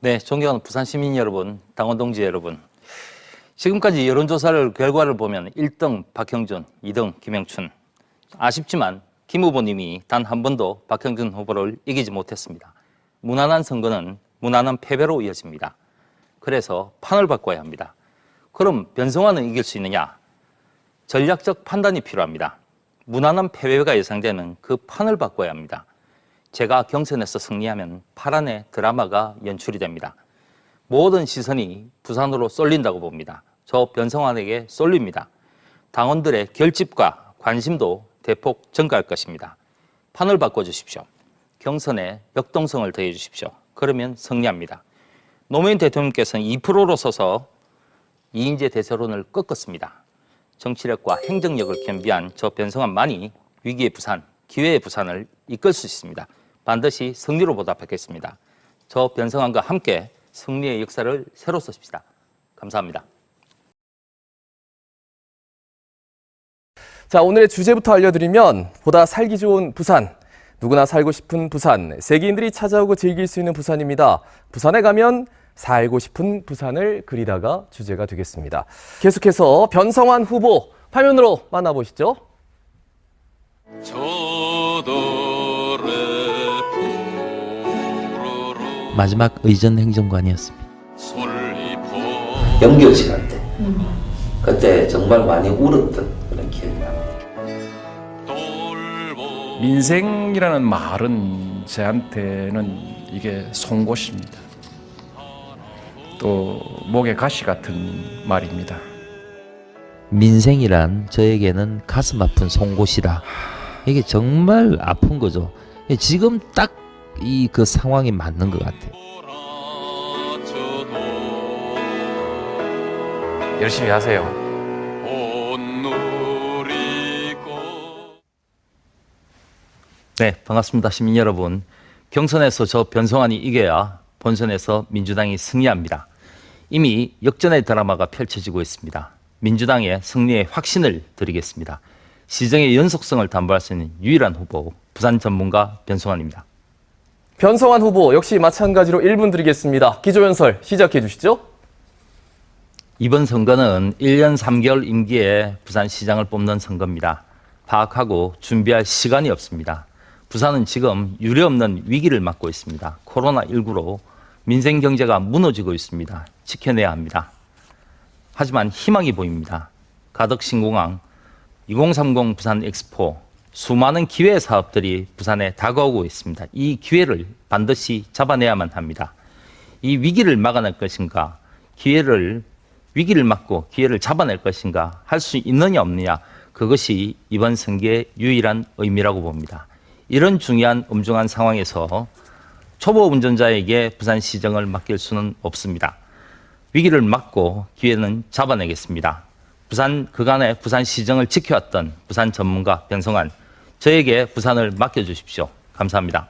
네, 존경하는 부산 시민 여러분, 당원 동지 여러분. 지금까지 여론조사를 결과를 보면 1등 박형준, 2등 김영춘. 아쉽지만 김 후보님이 단 한 번도 박형준 후보를 이기지 못했습니다. 무난한 선거는 무난한 패배로 이어집니다. 그래서 판을 바꿔야 합니다. 그럼 변성환은 이길 수 있느냐? 전략적 판단이 필요합니다. 무난한 패배가 예상되는 그 판을 바꿔야 합니다. 제가 경선에서 승리하면 파란의 드라마가 연출이 됩니다. 모든 시선이 부산으로 쏠린다고 봅니다. 저 변성환에게 쏠립니다. 당원들의 결집과 관심도 대폭 증가할 것입니다. 판을 바꿔주십시오. 경선에 역동성을 더해주십시오. 그러면 승리합니다. 노무현 대통령께서는 2%로 서서 이인재 대세론을 꺾었습니다. 정치력과 행정력을 겸비한 저 변성환만이 위기의 부산, 기회의 부산을 이끌 수 있습니다. 반드시 승리로 보답하겠습니다. 저 변성환과 함께 승리의 역사를 새로 쓰십시다. 감사합니다. 자, 오늘의 주제부터 알려드리면 보다 살기 좋은 부산, 누구나 살고 싶은 부산, 세계인들이 찾아오고 즐길 수 있는 부산입니다. 부산에 가면 살고 싶은 부산을 그리다가 주제가 되겠습니다. 계속해서 변성환 후보 화면으로 만나보시죠. 마지막 의전 행정관이었습니다. 연결 시간 때 그때 정말 많이 울었던 그런 기억이 납니다. 민생이라는 말은 저한테는 이게 송곳입니다. 또 목에 가시 같은 말입니다. 민생이란 저에게는 가슴 아픈 송곳이라. 이게 정말 아픈 거죠. 지금 딱 그 상황이 맞는 것 같아요. 열심히 하세요. 네, 반갑습니다. 시민 여러분. 경선에서 저 변성환이 이겨야 본선에서 민주당이 승리합니다. 이미 역전의 드라마가 펼쳐지고 있습니다. 민주당의 승리의 확신을 드리겠습니다. 시정의 연속성을 담보할 수 있는 유일한 후보, 부산 전문가 변성환입니다. 변성환 후보 역시 마찬가지로 1분 드리겠습니다. 기조연설 시작해 주시죠. 이번 선거는 1년 3개월 임기에 부산시장을 뽑는 선거입니다. 파악하고 준비할 시간이 없습니다. 부산은 지금 유례없는 위기를 맞고 있습니다. 코로나19로 민생 경제가 무너지고 있습니다. 지켜내야 합니다. 하지만 희망이 보입니다. 가덕신공항, 2030 부산 엑스포, 수많은 기회 사업들이 부산에 다가오고 있습니다. 이 기회를 반드시 잡아내야만 합니다. 이 위기를 막아낼 것인가, 위기를 막고 기회를 잡아낼 것인가, 할 수 있느냐 없느냐, 그것이 이번 선거의 유일한 의미라고 봅니다. 이런 중요한 엄중한 상황에서 초보 운전자에게 부산시정을 맡길 수는 없습니다. 위기를 막고 기회는 잡아내겠습니다. 그간의 부산시정을 지켜왔던 부산 전문가 변성환, 저에게 부산을 맡겨주십시오. 감사합니다.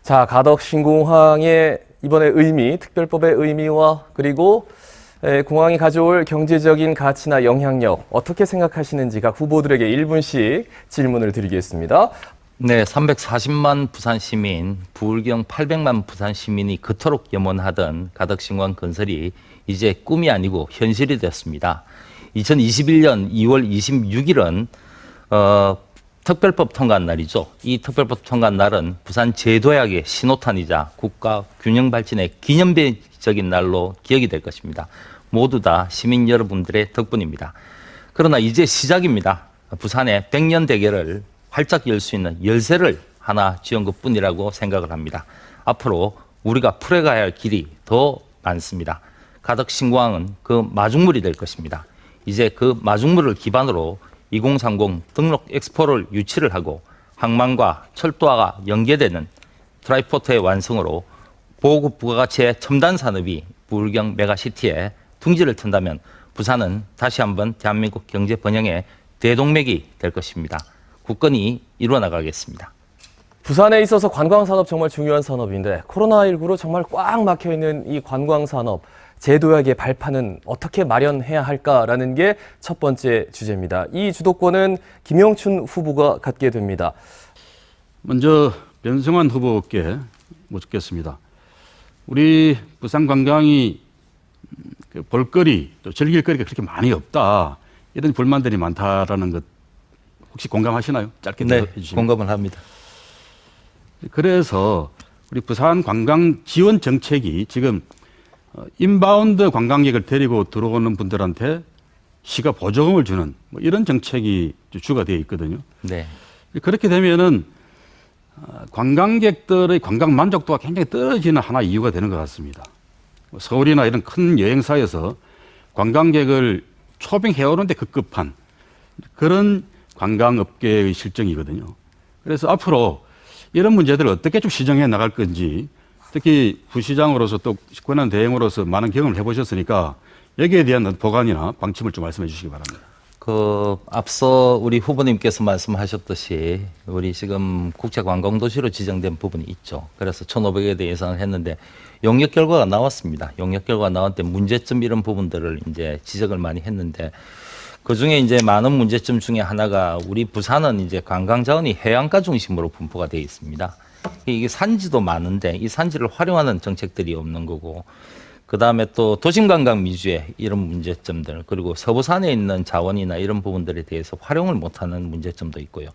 자, 가덕신공항의 이번의 의미, 특별법의 의미와 그리고 공항이 가져올 경제적인 가치나 영향력 어떻게 생각하시는지 각 후보들에게 1분씩 질문을 드리겠습니다. 네, 340만 부산 시민, 부울경 800만 부산 시민이 그토록 염원하던 가덕신공항 건설이 이제 꿈이 아니고 현실이 되었습니다. 2021년 2월 26일은 특별법 통과한 날이죠. 이 특별법 통과한 날은 부산 제도약의 신호탄이자 국가 균형 발전의 기념비적인 날로 기억이 될 것입니다. 모두 다 시민 여러분들의 덕분입니다. 그러나 이제 시작입니다. 부산의 100년 대계를 활짝 열 수 있는 열쇠를 하나 쥐은 것뿐이라고 생각을 합니다. 앞으로 우리가 풀어가야 할 길이 더 많습니다. 가덕신공항은 그 마중물이 될 것입니다. 이제 그 마중물을 기반으로 2030 등록 엑스포를 유치를 하고 항만과 철도화가 연계되는 트라이포트의 완성으로 보급 부가가치의 첨단 산업이 부울경 메가시티에 둥지를 튼다면 부산은 다시 한번 대한민국 경제 번영의 대동맥이 될 것입니다. 굳건히 이루어나가겠습니다. 부산에 있어서 관광산업 정말 중요한 산업인데 코로나19로 정말 꽉 막혀있는 이 관광산업, 제도약의 발판은 어떻게 마련해야 할까라는 게 첫 번째 주제입니다. 이 주도권은 김영춘 후보가 갖게 됩니다. 먼저 변성환 후보께 묻겠습니다. 우리 부산 관광이 그 볼거리 또 즐길 거리가 그렇게 많이 없다. 이런 불만들이 많다라는 것 혹시 공감하시나요? 짧게 네, 해주시면. 공감을 합니다. 그래서 우리 부산 관광 지원 정책이 지금 인바운드 관광객을 데리고 들어오는 분들한테 시가 보조금을 주는 뭐 이런 정책이 주가 되어 있거든요. 네. 그렇게 되면은 관광객들의 관광 만족도가 굉장히 떨어지는 하나의 이유가 되는 것 같습니다. 서울이나 이런 큰 여행사에서 관광객을 초빙해오는데 급급한 그런 관광업계의 실정이거든요. 그래서 앞으로 이런 문제들을 어떻게 좀 시정해 나갈 건지, 특히 부시장으로서 또 권한 대행으로서 많은 경험을 해보셨으니까 여기에 대한 보관이나 방침을 좀 말씀해 주시기 바랍니다. 앞서 우리 후보님께서 말씀하셨듯이 우리 지금 국제관광도시로 지정된 부분이 있죠. 그래서 1,500에 대해 예상을 했는데 용역 결과가 나왔습니다. 용역 결과가 나왔을 때 문제점 이런 부분들을 이제 지적을 많이 했는데 그 중에 이제 많은 문제점 중에 하나가 우리 부산은 이제 관광 자원이 해안가 중심으로 분포가 되어 있습니다. 이게 산지도 많은데 이 산지를 활용하는 정책들이 없는 거고, 그 다음에 또 도심관광 위주의 이런 문제점들, 그리고 서부산에 있는 자원이나 이런 부분들에 대해서 활용을 못하는 문제점도 있고요.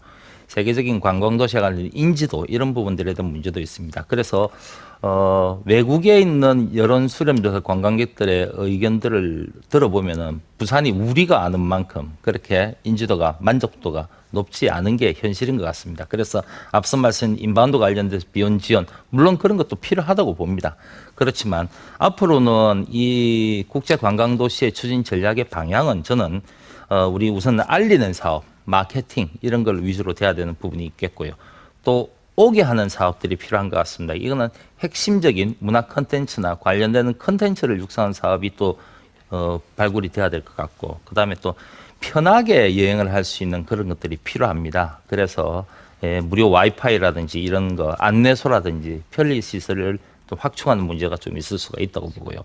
세계적인 관광도시에 관련 인지도 이런 부분들에 대한 문제도 있습니다. 그래서 외국에 있는 여론 수렴조사 관광객들의 의견들을 들어보면은 부산이 우리가 아는 만큼 그렇게 인지도가 만족도가 높지 않은 게 현실인 것 같습니다. 그래서 앞서 말씀 인바운드 관련돼서 비용 지원 물론 그런 것도 필요하다고 봅니다. 그렇지만 앞으로는 이 국제관광도시의 추진 전략의 방향은 저는 우리 우선 알리는 사업, 마케팅 이런 걸 위주로 돼야 되는 부분이 있겠고요. 또 오게 하는 사업들이 필요한 것 같습니다. 이거는 핵심적인 문화 콘텐츠나 관련되는 콘텐츠를 육성하는 사업이 또 발굴이 돼야 될 것 같고, 그 다음에 또 편하게 여행을 할 수 있는 그런 것들이 필요합니다. 그래서 무료 와이파이라든지 이런 거, 안내소라든지 편리시설을 또 확충하는 문제가 좀 있을 수가 있다고 보고요.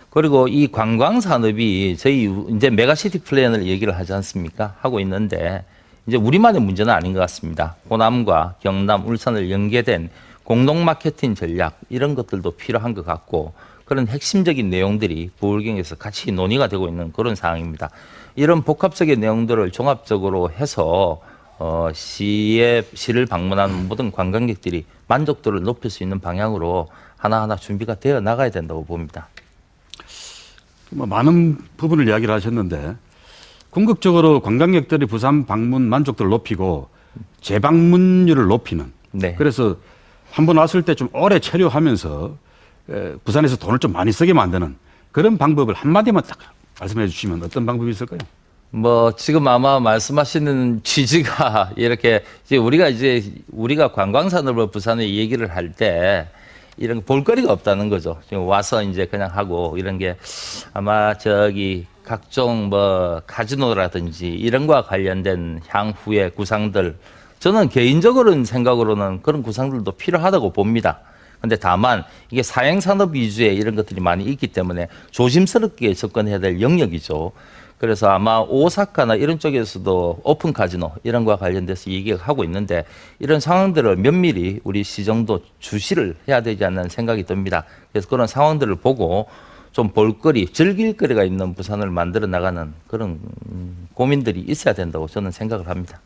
그리고 이 관광 산업이 저희 이제 메가시티 플랜을 얘기를 하지 않습니까? 하고 있는데 이제 우리만의 문제는 아닌 것 같습니다. 호남과 경남, 울산을 연계된 공동 마케팅 전략 이런 것들도 필요한 것 같고, 그런 핵심적인 내용들이 부울경에서 같이 논의가 되고 있는 그런 상황입니다. 이런 복합적인 내용들을 종합적으로 해서 시를 방문하는 모든 관광객들이 만족도를 높일 수 있는 방향으로 하나하나 준비가 되어 나가야 된다고 봅니다. 많은 부분을 이야기를 하셨는데 궁극적으로 관광객들이 부산 방문 만족도를 높이고 재방문율을 높이는, 네. 그래서 한 번 왔을 때 좀 오래 체류하면서 부산에서 돈을 좀 많이 쓰게 만드는 그런 방법을 한마디만 딱 말씀해 주시면 어떤 방법이 있을까요? 지금 아마 말씀하시는 취지가 이렇게 우리가 관광산업을 부산에 얘기를 할 때 이런 볼거리가 없다는 거죠. 지금 와서 이제 그냥 하고 이런 게 아마 각종 카지노라든지 이런 거와 관련된 향후의 구상들, 저는 개인적으로는 생각으로는 그런 구상들도 필요하다고 봅니다. 근데 다만 이게 사행산업 위주의 이런 것들이 많이 있기 때문에 조심스럽게 접근해야 될 영역이죠. 그래서 아마 오사카나 이런 쪽에서도 오픈 카지노 이런 거와 관련돼서 얘기를 하고 있는데 이런 상황들을 면밀히 우리 시정도 주시를 해야 되지 않는 생각이 듭니다. 그래서 그런 상황들을 보고 좀 볼거리, 즐길거리가 있는 부산을 만들어 나가는 그런 고민들이 있어야 된다고 저는 생각을 합니다.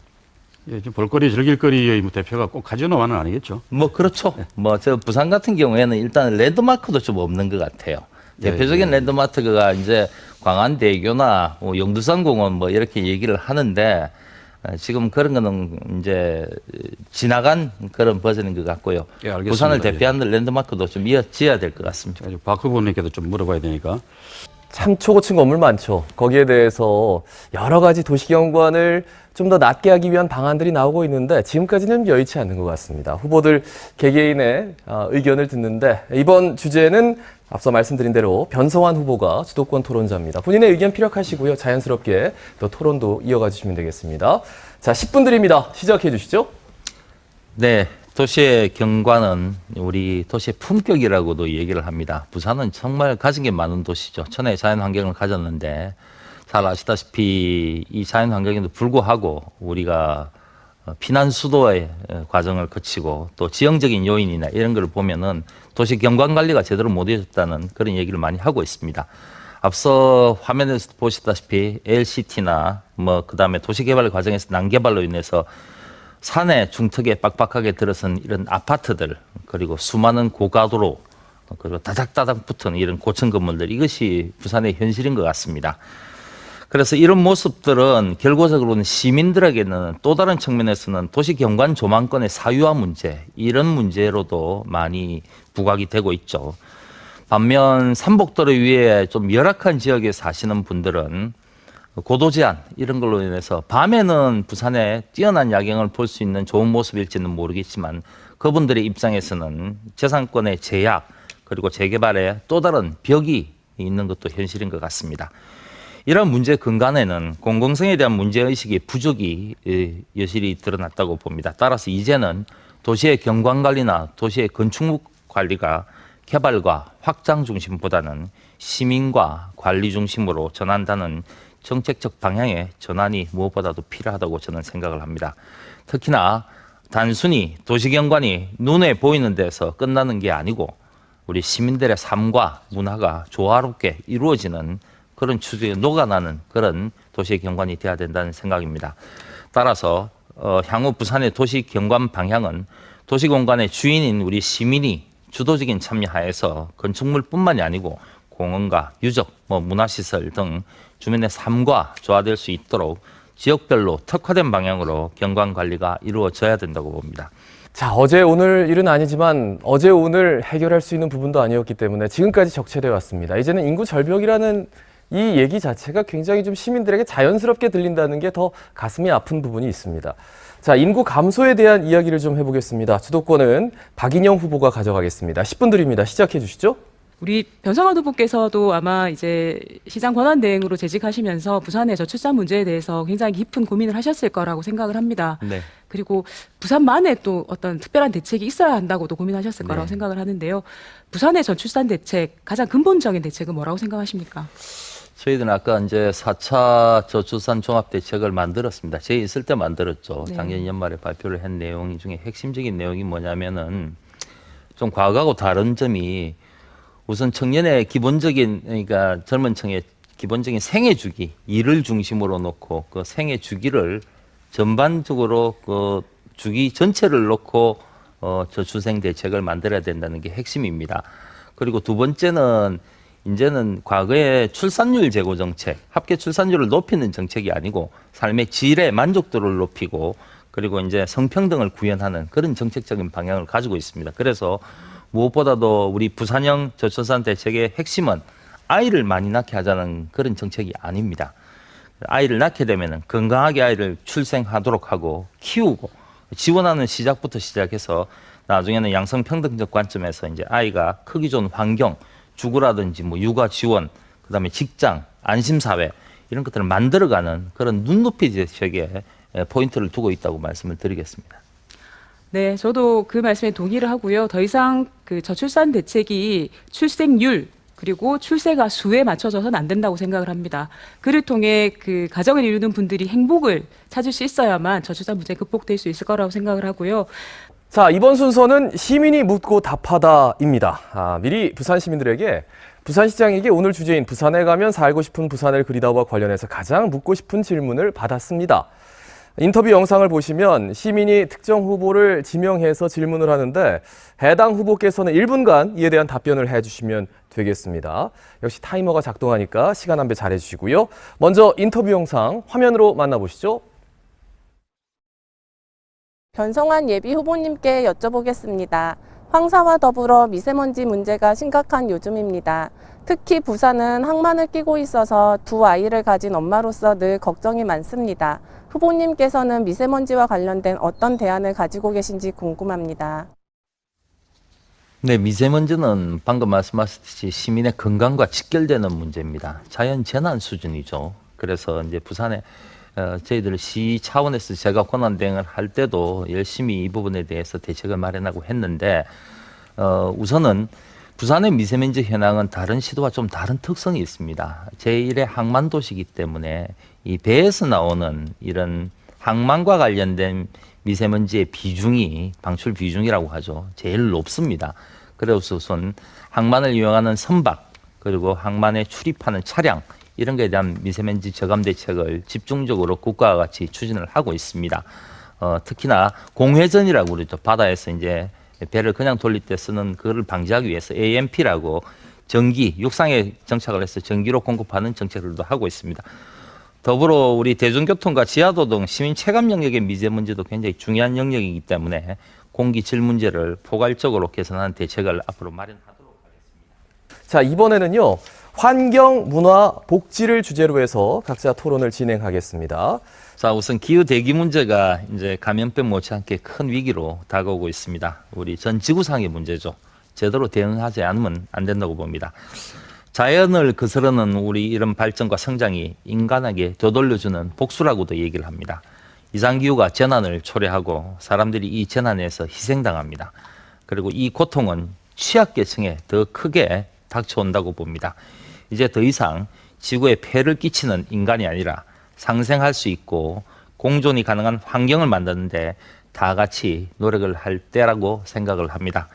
예, 지금 볼거리, 즐길거리의 대표가 꼭 카지노만은 아니겠죠? 그렇죠. 저 부산 같은 경우에는 일단 랜드마크도 좀 없는 것 같아요. 대표적인 랜드마크가 이제 광안대교나 영두산공원 이렇게 얘기를 하는데 지금 그런 거는 이제 지나간 그런 버전인 것 같고요. 예, 알겠습니다. 부산을 대표하는 랜드마크도 좀 지어야 될 것 같습니다. 박 후보님께도 좀 물어봐야 되니까. 참 초고층 건물 많죠. 거기에 대해서 여러 가지 도시경관을 좀 더 낮게 하기 위한 방안들이 나오고 있는데 지금까지는 여의치 않는 것 같습니다. 후보들 개개인의 의견을 듣는데 이번 주제는 앞서 말씀드린 대로 변성환 후보가 주도권 토론자입니다. 본인의 의견 피력하시고요. 자연스럽게 또 토론도 이어가 주시면 되겠습니다. 자, 10분 드립니다. 시작해 주시죠. 네. 도시의 경관은 우리 도시의 품격이라고도 얘기를 합니다. 부산은 정말 가진 게 많은 도시죠. 천혜의 자연 환경을 가졌는데 잘 아시다시피 이 자연 환경에도 불구하고 우리가 피난 수도의 과정을 거치고 또 지형적인 요인이나 이런 걸 보면은 도시 경관 관리가 제대로 못 이루어졌다는 그런 얘기를 많이 하고 있습니다. 앞서 화면에서 보셨다시피 LCT나 뭐 그다음에 도시개발 과정에서 난개발로 인해서 산의 중턱에 빡빡하게 들어선 이런 아파트들, 그리고 수많은 고가도로, 그리고 다닥다닥 붙은 이런 고층 건물들, 이것이 부산의 현실인 것 같습니다. 그래서 이런 모습들은 결과적으로는 시민들에게는 또 다른 측면에서는 도시 경관 조망권의 사유화 문제, 이런 문제로도 많이 부각이 되고 있죠. 반면 삼복도로 위에 좀 열악한 지역에 사시는 분들은 고도 제한 이런 걸로 인해서 밤에는 부산의 뛰어난 야경을 볼 수 있는 좋은 모습일지는 모르겠지만 그분들의 입장에서는 재산권의 제약 그리고 재개발에 또 다른 벽이 있는 것도 현실인 것 같습니다. 이런 문제 근간에는 공공성에 대한 문제의식의 부족이 여실히 드러났다고 봅니다. 따라서 이제는 도시의 경관관리나 도시의 건축물 관리가 개발과 확장 중심보다는 시민과 관리 중심으로 전환하는 정책적 방향의 전환이 무엇보다도 필요하다고 저는 생각을 합니다. 특히나 단순히 도시경관이 눈에 보이는 데서 끝나는 게 아니고 우리 시민들의 삶과 문화가 조화롭게 이루어지는 그런 추세에 녹아나는 그런 도시의 경관이 되어야 된다는 생각입니다. 따라서 향후 부산의 도시 경관 방향은 도시공간의 주인인 우리 시민이 주도적인 참여하에서 건축물뿐만이 아니고 공원과 유적, 문화시설 등 주민의 삶과 조화될 수 있도록 지역별로 특화된 방향으로 경관 관리가 이루어져야 된다고 봅니다. 자, 어제 오늘 일은 아니지만 어제 오늘 해결할 수 있는 부분도 아니었기 때문에 지금까지 적체되어 왔습니다. 이제는 인구 절벽이라는 이 얘기 자체가 굉장히 좀 시민들에게 자연스럽게 들린다는 게 더 가슴이 아픈 부분이 있습니다. 자, 인구 감소에 대한 이야기를 좀 해보겠습니다. 주도권은 박인영 후보가 가져가겠습니다. 10분 드립니다. 시작해 주시죠. 우리 변성환 후보께서도 아마 이제 시장 권한대행으로 재직하시면서 부산의 저출산 문제에 대해서 굉장히 깊은 고민을 하셨을 거라고 생각을 합니다. 네. 그리고 부산만의 또 어떤 특별한 대책이 있어야 한다고도 고민하셨을 거라고 생각을 하는데요. 부산의 저출산 대책, 가장 근본적인 대책은 뭐라고 생각하십니까? 저희들은 아까 이제 4차 저출산 종합대책을 만들었습니다. 제 있을 때 만들었죠. 네. 작년 연말에 발표를 한 내용 중에 핵심적인 내용이 뭐냐면은 좀 과거하고 다른 점이 우선 청년의 기본적인, 그러니까 젊은 층의 기본적인 생애 주기, 일을 중심으로 놓고 그 생애 주기를 전반적으로 그 주기 전체를 놓고 저출생 대책을 만들어야 된다는 게 핵심입니다. 그리고 두 번째는 이제는 과거의 출산율 제고 정책, 합계 출산율을 높이는 정책이 아니고 삶의 질의 만족도를 높이고 그리고 이제 성평등을 구현하는 그런 정책적인 방향을 가지고 있습니다. 그래서 무엇보다도 우리 부산형 저출산 대책의 핵심은 아이를 많이 낳게 하자는 그런 정책이 아닙니다. 아이를 낳게 되면 건강하게 아이를 출생하도록 하고 키우고 지원하는 시작부터 시작해서 나중에는 양성평등적 관점에서 이제 아이가 크기 좋은 환경, 주거라든지 육아 지원, 그다음에 직장, 안심사회 이런 것들을 만들어가는 그런 눈높이 대책에 포인트를 두고 있다고 말씀을 드리겠습니다. 네, 저도 그 말씀에 동의를 하고요. 더 이상 그 저출산 대책이 출생률 그리고 출생아 수에 맞춰져서는 안 된다고 생각을 합니다. 그를 통해 그 가정을 이루는 분들이 행복을 찾을 수 있어야만 저출산 문제 극복될 수 있을 거라고 생각을 하고요. 자, 이번 순서는 시민이 묻고 답하다입니다. 미리 부산 시민들에게 부산시장에게 오늘 주제인 부산에 가면 살고 싶은 부산을 그리다와 관련해서 가장 묻고 싶은 질문을 받았습니다. 인터뷰 영상을 보시면 시민이 특정 후보를 지명해서 질문을 하는데 해당 후보께서는 1분간 이에 대한 답변을 해주시면 되겠습니다. 역시 타이머가 작동하니까 시간 안배 잘해주시고요. 먼저 인터뷰 영상 화면으로 만나보시죠. 변성환 예비 후보님께 여쭤보겠습니다. 황사와 더불어 미세먼지 문제가 심각한 요즘입니다. 특히 부산은 항만을 끼고 있어서 두 아이를 가진 엄마로서 늘 걱정이 많습니다. 후보님께서는 미세먼지와 관련된 어떤 대안을 가지고 계신지 궁금합니다. 네, 미세먼지는 방금 말씀하셨듯이 시민의 건강과 직결되는 문제입니다. 자연 재난 수준이죠. 그래서 이제 부산에 저희들 시 차원에서 제가 권한 대행을 할 때도 열심히 이 부분에 대해서 대책을 마련하고 했는데 우선은 부산의 미세먼지 현황은 다른 시도와 좀 다른 특성이 있습니다. 제1의 항만 도시이기 때문에 이 배에서 나오는 이런 항만과 관련된 미세먼지의 비중이 방출 비중이라고 하죠. 제일 높습니다. 그래서 우선 항만을 이용하는 선박 그리고 항만에 출입하는 차량 이런 것에 대한 미세먼지 저감 대책을 집중적으로 국가와 같이 추진을 하고 있습니다. 특히나 공회전이라고 그러죠. 바다에서 이제 배를 그냥 돌릴 때 쓰는 그거를 방지하기 위해서 AMP라고 전기, 육상에 정착을 해서 전기로 공급하는 정책들도 하고 있습니다. 더불어 우리 대중교통과 지하도 등 시민 체감 영역의 미세먼지도 굉장히 중요한 영역이기 때문에 공기 질 문제를 포괄적으로 개선하는 대책을 앞으로 마련하도록 하겠습니다. 자, 이번에는요. 환경, 문화, 복지를 주제로 해서 각자 토론을 진행하겠습니다. 자, 우선 기후 대기 문제가 이제 감염병 못지않게 큰 위기로 다가오고 있습니다. 우리 전 지구상의 문제죠. 제대로 대응하지 않으면 안 된다고 봅니다. 자연을 거스르는 우리 이런 발전과 성장이 인간에게 되돌려주는 복수라고도 얘기를 합니다. 이상기후가 재난을 초래하고 사람들이 이 재난에서 희생당합니다. 그리고 이 고통은 취약계층에 더 크게 닥쳐온다고 봅니다. 이제 더 이상 지구에 폐를 끼치는 인간이 아니라 상생할 수 있고 공존이 가능한 환경을 만드는데 다 같이 노력을 할 때라고 생각을 합니다.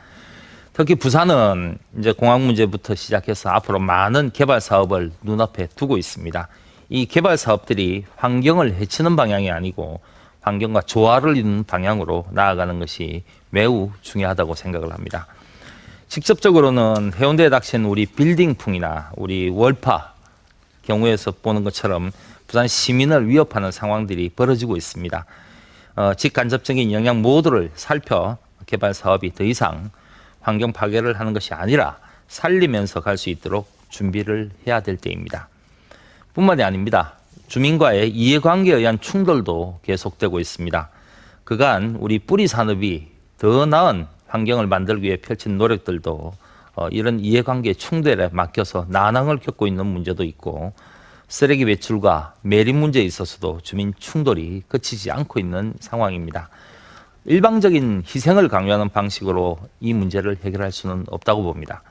특히 부산은 이제 공항 문제부터 시작해서 앞으로 많은 개발 사업을 눈앞에 두고 있습니다. 이 개발 사업들이 환경을 해치는 방향이 아니고 환경과 조화를 이루는 방향으로 나아가는 것이 매우 중요하다고 생각을 합니다. 직접적으로는 해운대에 닥친 우리 빌딩풍이나 우리 월파 경우에서 보는 것처럼 부산 시민을 위협하는 상황들이 벌어지고 있습니다. 직간접적인 영향 모두를 살펴 개발 사업이 더 이상 환경 파괴를 하는 것이 아니라 살리면서 갈 수 있도록 준비를 해야 될 때입니다. 뿐만이 아닙니다. 주민과의 이해관계에 의한 충돌도 계속되고 있습니다. 그간 우리 뿌리 산업이 더 나은 환경을 만들기 위해 펼친 노력들도 이런 이해관계 충돌에 막혀서 난항을 겪고 있는 문제도 있고 쓰레기 배출과 매립 문제에 있어서도 주민 충돌이 그치지 않고 있는 상황입니다. 일방적인 희생을 강요하는 방식으로 이 문제를 해결할 수는 없다고 봅니다.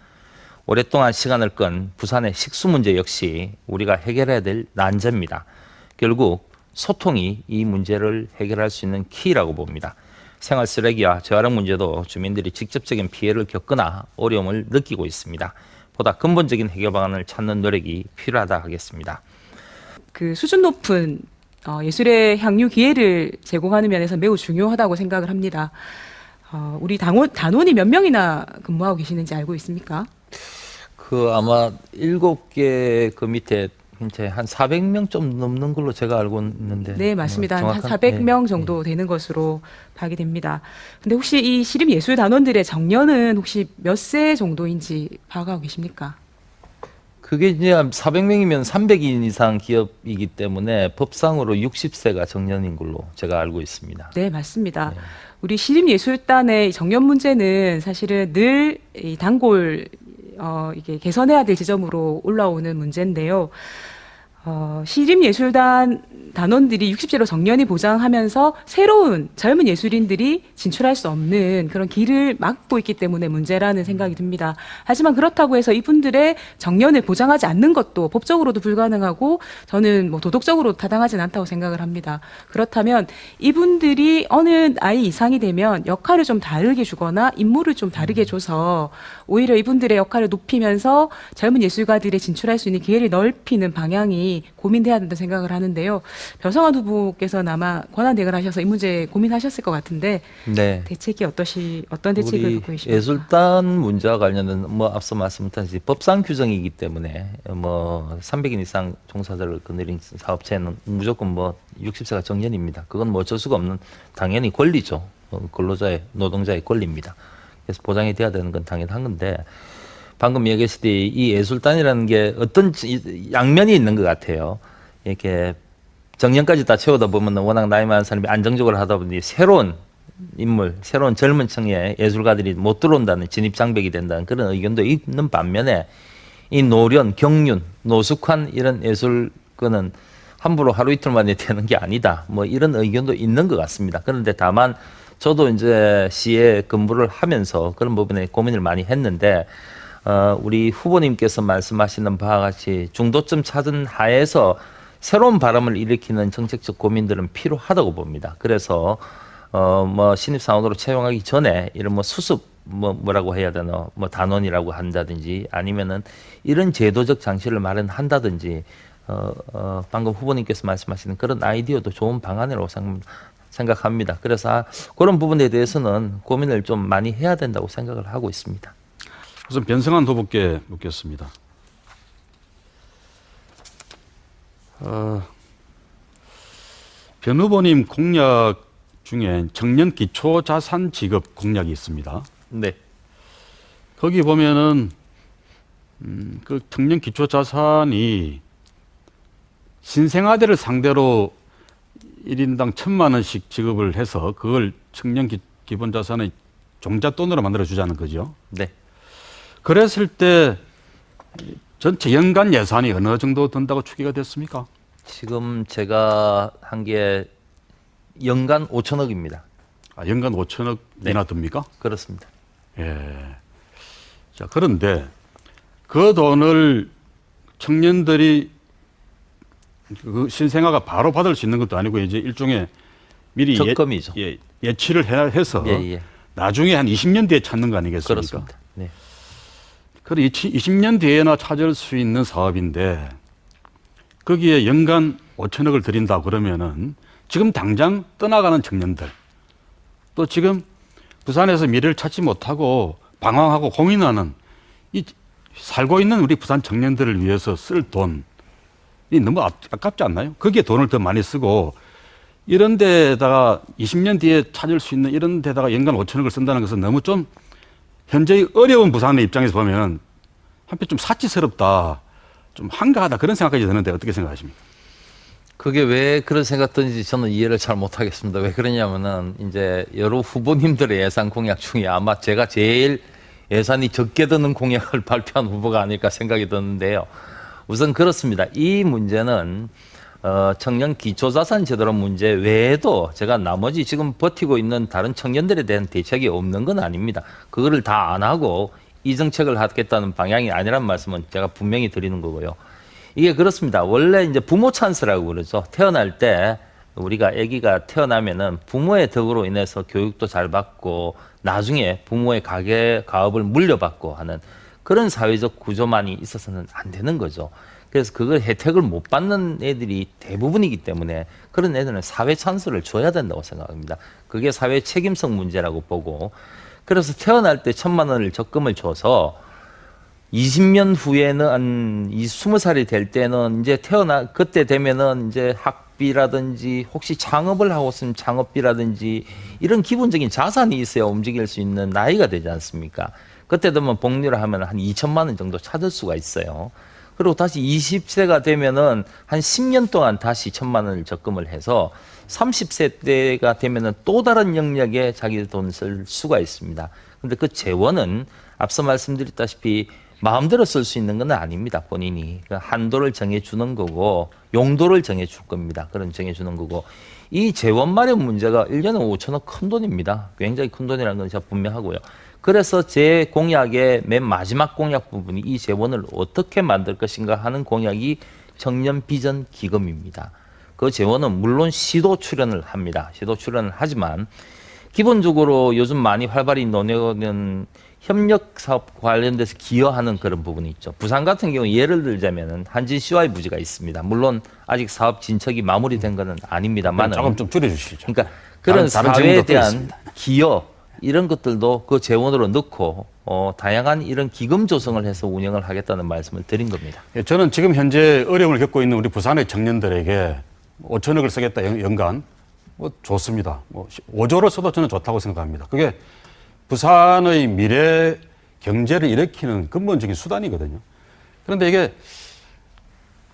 오랫동안 시간을 끈 부산의 식수 문제 역시 우리가 해결해야 될 난제입니다. 결국 소통이 이 문제를 해결할 수 있는 키라고 봅니다. 생활 쓰레기와 재활용 문제도 주민들이 직접적인 피해를 겪거나 어려움을 느끼고 있습니다. 보다 근본적인 해결 방안을 찾는 노력이 필요하다 하겠습니다. 그 수준 높은 예술의 향유 기회를 제공하는 면에서 매우 중요하다고 생각을 합니다. 우리 단원이 몇 명이나 근무하고 계시는지 알고 있습니까? 그 아마 7개 그 밑에 이제 한 400명 좀 넘는 걸로 제가 알고 있는데. 네, 맞습니다. 한 400명 정도 되는 것으로 파악이 됩니다. 근데 혹시 이 시립예술단원들의 정년은 혹시 몇 세 정도인지 파악하고 계십니까? 그게 이제 400명이면 300인 이상 기업이기 때문에 법상으로 60세가 정년인 걸로 제가 알고 있습니다. 네, 맞습니다. 네. 우리 시립예술단의 정년 문제는 사실은 늘 이 단골 이게 개선해야 될 지점으로 올라오는 문제인데요. 시립예술단 단원들이 60세로 정년이 보장하면서 새로운 젊은 예술인들이 진출할 수 없는 그런 길을 막고 있기 때문에 문제라는 생각이 듭니다. 하지만 그렇다고 해서 이분들의 정년을 보장하지 않는 것도 법적으로도 불가능하고 저는 뭐 도덕적으로 타당하진 않다고 생각을 합니다. 그렇다면 이분들이 어느 나이 이상이 되면 역할을 좀 다르게 주거나 임무를 좀 다르게 줘서 오히려 이분들의 역할을 높이면서 젊은 예술가들이 진출할 수 있는 기회를 넓히는 방향이 고민돼야 된다고 생각을 하는데요. 벼성환 후보께서는 아마 권한대행을 하셔서 이 문제 고민하셨을 것 같은데 네. 대책이 어떤 대책을 갖고 계십니까? 예술단 문제와 관련된 뭐 앞서 말씀드렸듯이 법상 규정이기 때문에 뭐 300인 이상 종사자를 거느린 사업체는 무조건 뭐 60세가 정년입니다. 그건 뭐 어쩔 수가 없는 당연히 권리죠. 근로자의 노동자의 권리입니다. 그래서 보장이 돼야 되는 건 당연한 건데 방금 얘기했듯이 이 예술단이라는 게 어떤 양면이 있는 것 같아요. 이렇게 정년까지 다 채우다 보면 워낙 나이 많은 사람이 안정적으로 하다 보니 새로운 인물, 새로운 젊은 층의 예술가들이 못 들어온다는 진입장벽이 된다는 그런 의견도 있는 반면에 이 노련, 경륜, 노숙한 이런 예술가는 함부로 하루 이틀 만에 되는 게 아니다. 뭐 이런 의견도 있는 것 같습니다. 그런데 다만 저도 이제 시에 근무를 하면서 그런 부분에 고민을 많이 했는데 우리 후보님께서 말씀하시는 바와 같이 중도점 찾은 하에서 새로운 바람을 일으키는 정책적 고민들은 필요하다고 봅니다. 그래서 뭐 신입사원으로 채용하기 전에 이런 뭐 수습 뭐라고 해야 되나 뭐 단원이라고 한다든지 아니면은 이런 제도적 장치를 마련한다든지 방금 후보님께서 말씀하시는 그런 아이디어도 좋은 방안이라고 생각합니다. 그래서 그런 부분에 대해서는 고민을 좀 많이 해야 된다고 생각을 하고 있습니다. 우선 변성환 후보께 묻겠습니다. 변 후보님 공약 중에 청년 기초자산 지급 공약이 있습니다. 네. 거기 보면은 그 청년 기초자산이 신생아대를 상대로 1인당 1,000만 원씩 지급을 해서 그걸 청년 기본자산의 종잣돈으로 만들어 주자는 거죠. 네. 그랬을 때 전체 연간 예산이 어느 정도 든다고 추계가 됐습니까? 지금 제가 한 게 연간 5천억입니다. 아, 연간 5천억이나 네. 듭니까? 그렇습니다. 예. 자, 그런데 그 돈을 청년들이 그 신생아가 바로 받을 수 있는 것도 아니고 이제 일종의 미리 적금이죠. 예치를 해서 예. 나중에 한 20년 뒤에 찾는 거 아니겠습니까? 그렇습니다. 네. 그래 20년 뒤에나 찾을 수 있는 사업인데 거기에 연간 5천억을 들인다 그러면은 지금 당장 떠나가는 청년들 또 지금 부산에서 미래를 찾지 못하고 방황하고 고민하는 이 살고 있는 우리 부산 청년들을 위해서 쓸 돈이 너무 아깝지 않나요? 거기에 돈을 더 많이 쓰고 이런 데다가 20년 뒤에 찾을 수 있는 이런 데다가 연간 5천억을 쓴다는 것은 너무 좀 현재의 어려운 부산의 입장에서 보면 한편 좀 사치스럽다, 좀 한가하다 그런 생각까지 드는데 어떻게 생각하십니까? 그게 왜 그런 생각 드는지 저는 이해를 잘 못하겠습니다. 왜 그러냐면은 이제 여러 후보님들의 예산 공약 중에 아마 제가 제일 예산이 적게 드는 공약을 발표한 후보가 아닐까 생각이 드는데요. 우선 그렇습니다. 이 문제는 청년 기초자산 제도로 문제 외에도 제가 나머지 지금 버티고 있는 다른 청년들에 대한 대책이 없는 건 아닙니다. 그거를 다 안 하고 이 정책을 하겠다는 방향이 아니란 말씀은 제가 분명히 드리는 거고요. 이게 그렇습니다. 원래 이제 부모 찬스라고 그러죠. 태어날 때 우리가 아기가 태어나면은 부모의 덕으로 인해서 교육도 잘 받고 나중에 부모의 가업을 물려받고 하는 그런 사회적 구조만이 있어서는 안 되는 거죠. 그래서 그걸 혜택을 못 받는 애들이 대부분이기 때문에 그런 애들은 사회 찬스를 줘야 된다고 생각합니다. 그게 사회 책임성 문제라고 보고 그래서 태어날 때 1,000만 원을 적금을 줘서 20년 후에는 한 20살이 될 때는 이제 그때 되면은 이제 학비라든지 혹시 창업을 하고 있으면 창업비라든지 이런 기본적인 자산이 있어야 움직일 수 있는 나이가 되지 않습니까? 그때 되면 복리를 하면 한 2천만 원 정도 찾을 수가 있어요. 그리고 다시 20세가 되면은 한 10년 동안 다시 1,000만 원을 적금을 해서 30세 때가 되면은 또 다른 영역에 자기 돈 쓸 수가 있습니다. 근데 그 재원은 앞서 말씀드렸다시피 마음대로 쓸 수 있는 건 아닙니다. 본인이 한도를 정해주는 거고 용도를 정해줄 겁니다. 그런 정해주는 거고 이 재원 마련 문제가 1년에 5천억 큰 돈입니다. 굉장히 큰 돈이라는 건 제가 분명하고요. 그래서 제 공약의 맨 마지막 공약 부분이 이 재원을 어떻게 만들 것인가 하는 공약이 청년 비전 기금입니다. 그 재원은 물론 시도 출연을 합니다. 시도 출연을 하지만 기본적으로 요즘 많이 활발히 논의하는 협력 사업 관련돼서 기여하는 그런 부분이 있죠. 부산 같은 경우 예를 들자면은 한진 CY 부지가 있습니다. 물론 아직 사업 진척이 마무리된 것은 아닙니다만 조금 좀 줄여주시죠. 그러니까 그런 다른 사회에 질문도 또 대한 있습니다. 기여 이런 것들도 그 재원으로 넣고 다양한 이런 기금 조성을 해서 운영을 하겠다는 말씀을 드린 겁니다. 예, 저는 지금 현재 어려움을 겪고 있는 우리 부산의 청년들에게 5천억을 쓰겠다 연간 뭐 좋습니다. 뭐 5조를 써도 저는 좋다고 생각합니다. 그게 부산의 미래 경제를 일으키는 근본적인 수단이거든요. 그런데 이게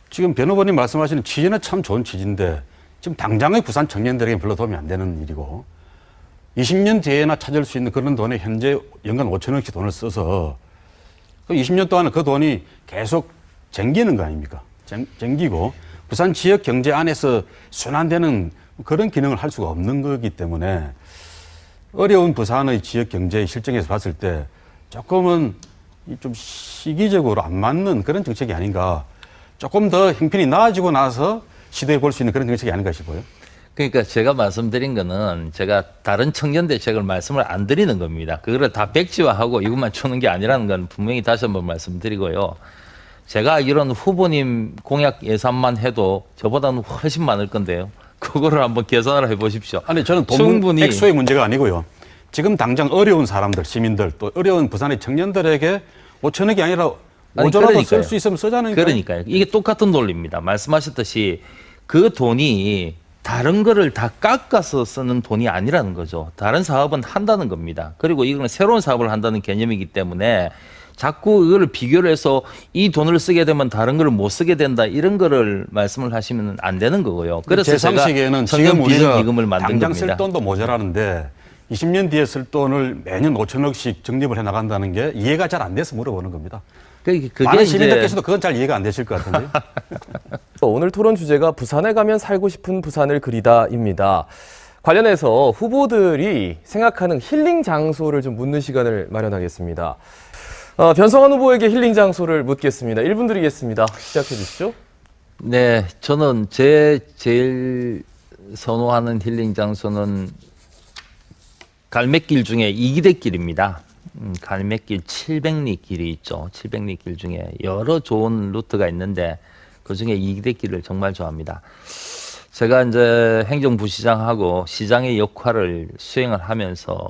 지금 변 후보님 말씀하시는 취지는 참 좋은 취지인데 지금 당장의 부산 청년들에게 별로 도움이 안 되는 일이고 20년 뒤에나 찾을 수 있는 그런 돈에 현재 연간 5천억씩 돈을 써서 그 20년 동안 그 돈이 계속 쟁기는 거 아닙니까? 쟁기고 부산 지역 경제 안에서 순환되는 그런 기능을 할 수가 없는 거기 때문에 어려운 부산의 지역 경제 실정에서 봤을 때 조금은 좀 시기적으로 안 맞는 그런 정책이 아닌가. 조금 더 형편이 나아지고 나서 시도해 볼 수 있는 그런 정책이 아닌가 싶어요. 그러니까 제가 말씀드린 거는 제가 다른 청년 대책을 말씀을 안 드리는 겁니다. 그거를 다 백지화하고 이것만 주는 게 아니라는 건 분명히 다시 한번 말씀드리고요. 제가 알기로는 후보님 공약 예산만 해도 저보다는 훨씬 많을 건데요. 그거를 한번 계산을 해보십시오. 아니 저는 돈 충분히 액수의 문제가 아니고요. 지금 당장 어려운 사람들, 시민들 또 어려운 부산의 청년들에게 5천억이 아니라 아니, 5조라도 쓸 그러니까요. 수 있으면 쓰자는 그러니까요. 이게 똑같은 논리입니다. 말씀하셨듯이 그 돈이 다른 거를 다 깎아서 쓰는 돈이 아니라는 거죠. 다른 사업은 한다는 겁니다. 그리고 이거는 새로운 사업을 한다는 개념이기 때문에 자꾸 이거를 비교를 해서 이 돈을 쓰게 되면 다른 거를 못 쓰게 된다 이런 거를 말씀을 하시면 안 되는 거고요. 그래서 제 제가 상식에는 청년 지금 우리가 비전기금을 만든 당장 겁니다. 쓸 돈도 모자라는데 20년 뒤에 쓸 돈을 매년 5천억씩 적립을 해 나간다는 게 이해가 잘 안 돼서 물어보는 겁니다. 그게 많은 이제 시민들께서도 그건 잘 이해가 안 되실 것 같은데요. 오늘 토론 주제가 부산에 가면 살고 싶은 부산을 그리다입니다. 관련해서 후보들이 생각하는 힐링 장소를 좀 묻는 시간을 마련하겠습니다. 변성환 후보에게 힐링 장소를 묻겠습니다. 1분 드리겠습니다. 시작해 주시죠. 네, 저는 제일 선호하는 힐링 장소는 갈매길 중에 이기대길입니다. 갈매길 700리 길이 있죠. 700리 길 중에 여러 좋은 루트가 있는데 그중에 이기대길을 정말 좋아합니다. 제가 이제 행정부시장하고 시장의 역할을 수행을 하면서